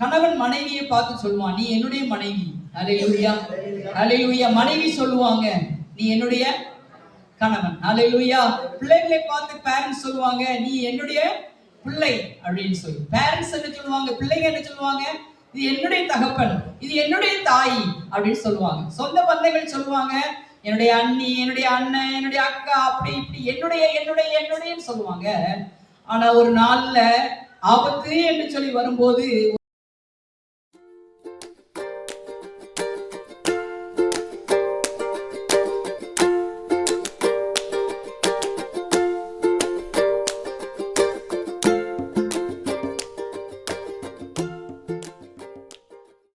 கணவன் மனைவியை பார்த்து சொல்லுவான், நீ என்னுடைய மனைவி. ஹalleluya, ஹalleluya. மனைவி சொல்லுவாங்க, நீ என்னுடைய கணவன். ஹalleluya. பிள்ளைகளை பார்த்து பேரண்ட்ஸ் சொல்லுவாங்க, நீ என்னுடைய பிள்ளை அப்படின்னு சொல்லி. பேரண்ட்ஸ் என்ன சொல்லுவாங்க, பிள்ளைங்க என்ன சொல்லுவாங்க, இது என்னுடைய தகப்பன், இது என்னுடைய தாய் அப்படின்னு சொல்லுவாங்க. சொந்த பந்தங்கள் சொல்லுவாங்க, என்னுடைய அண்ணி, என்னுடைய அண்ணன், என்னுடைய அக்கா, அப்படி இப்படி என்னுடைய என்னுடைய என்னுடைய சொல்லுவாங்க. ஆனா ஒரு நாள்ல ஆபத்து என்று சொல்லி வரும்போது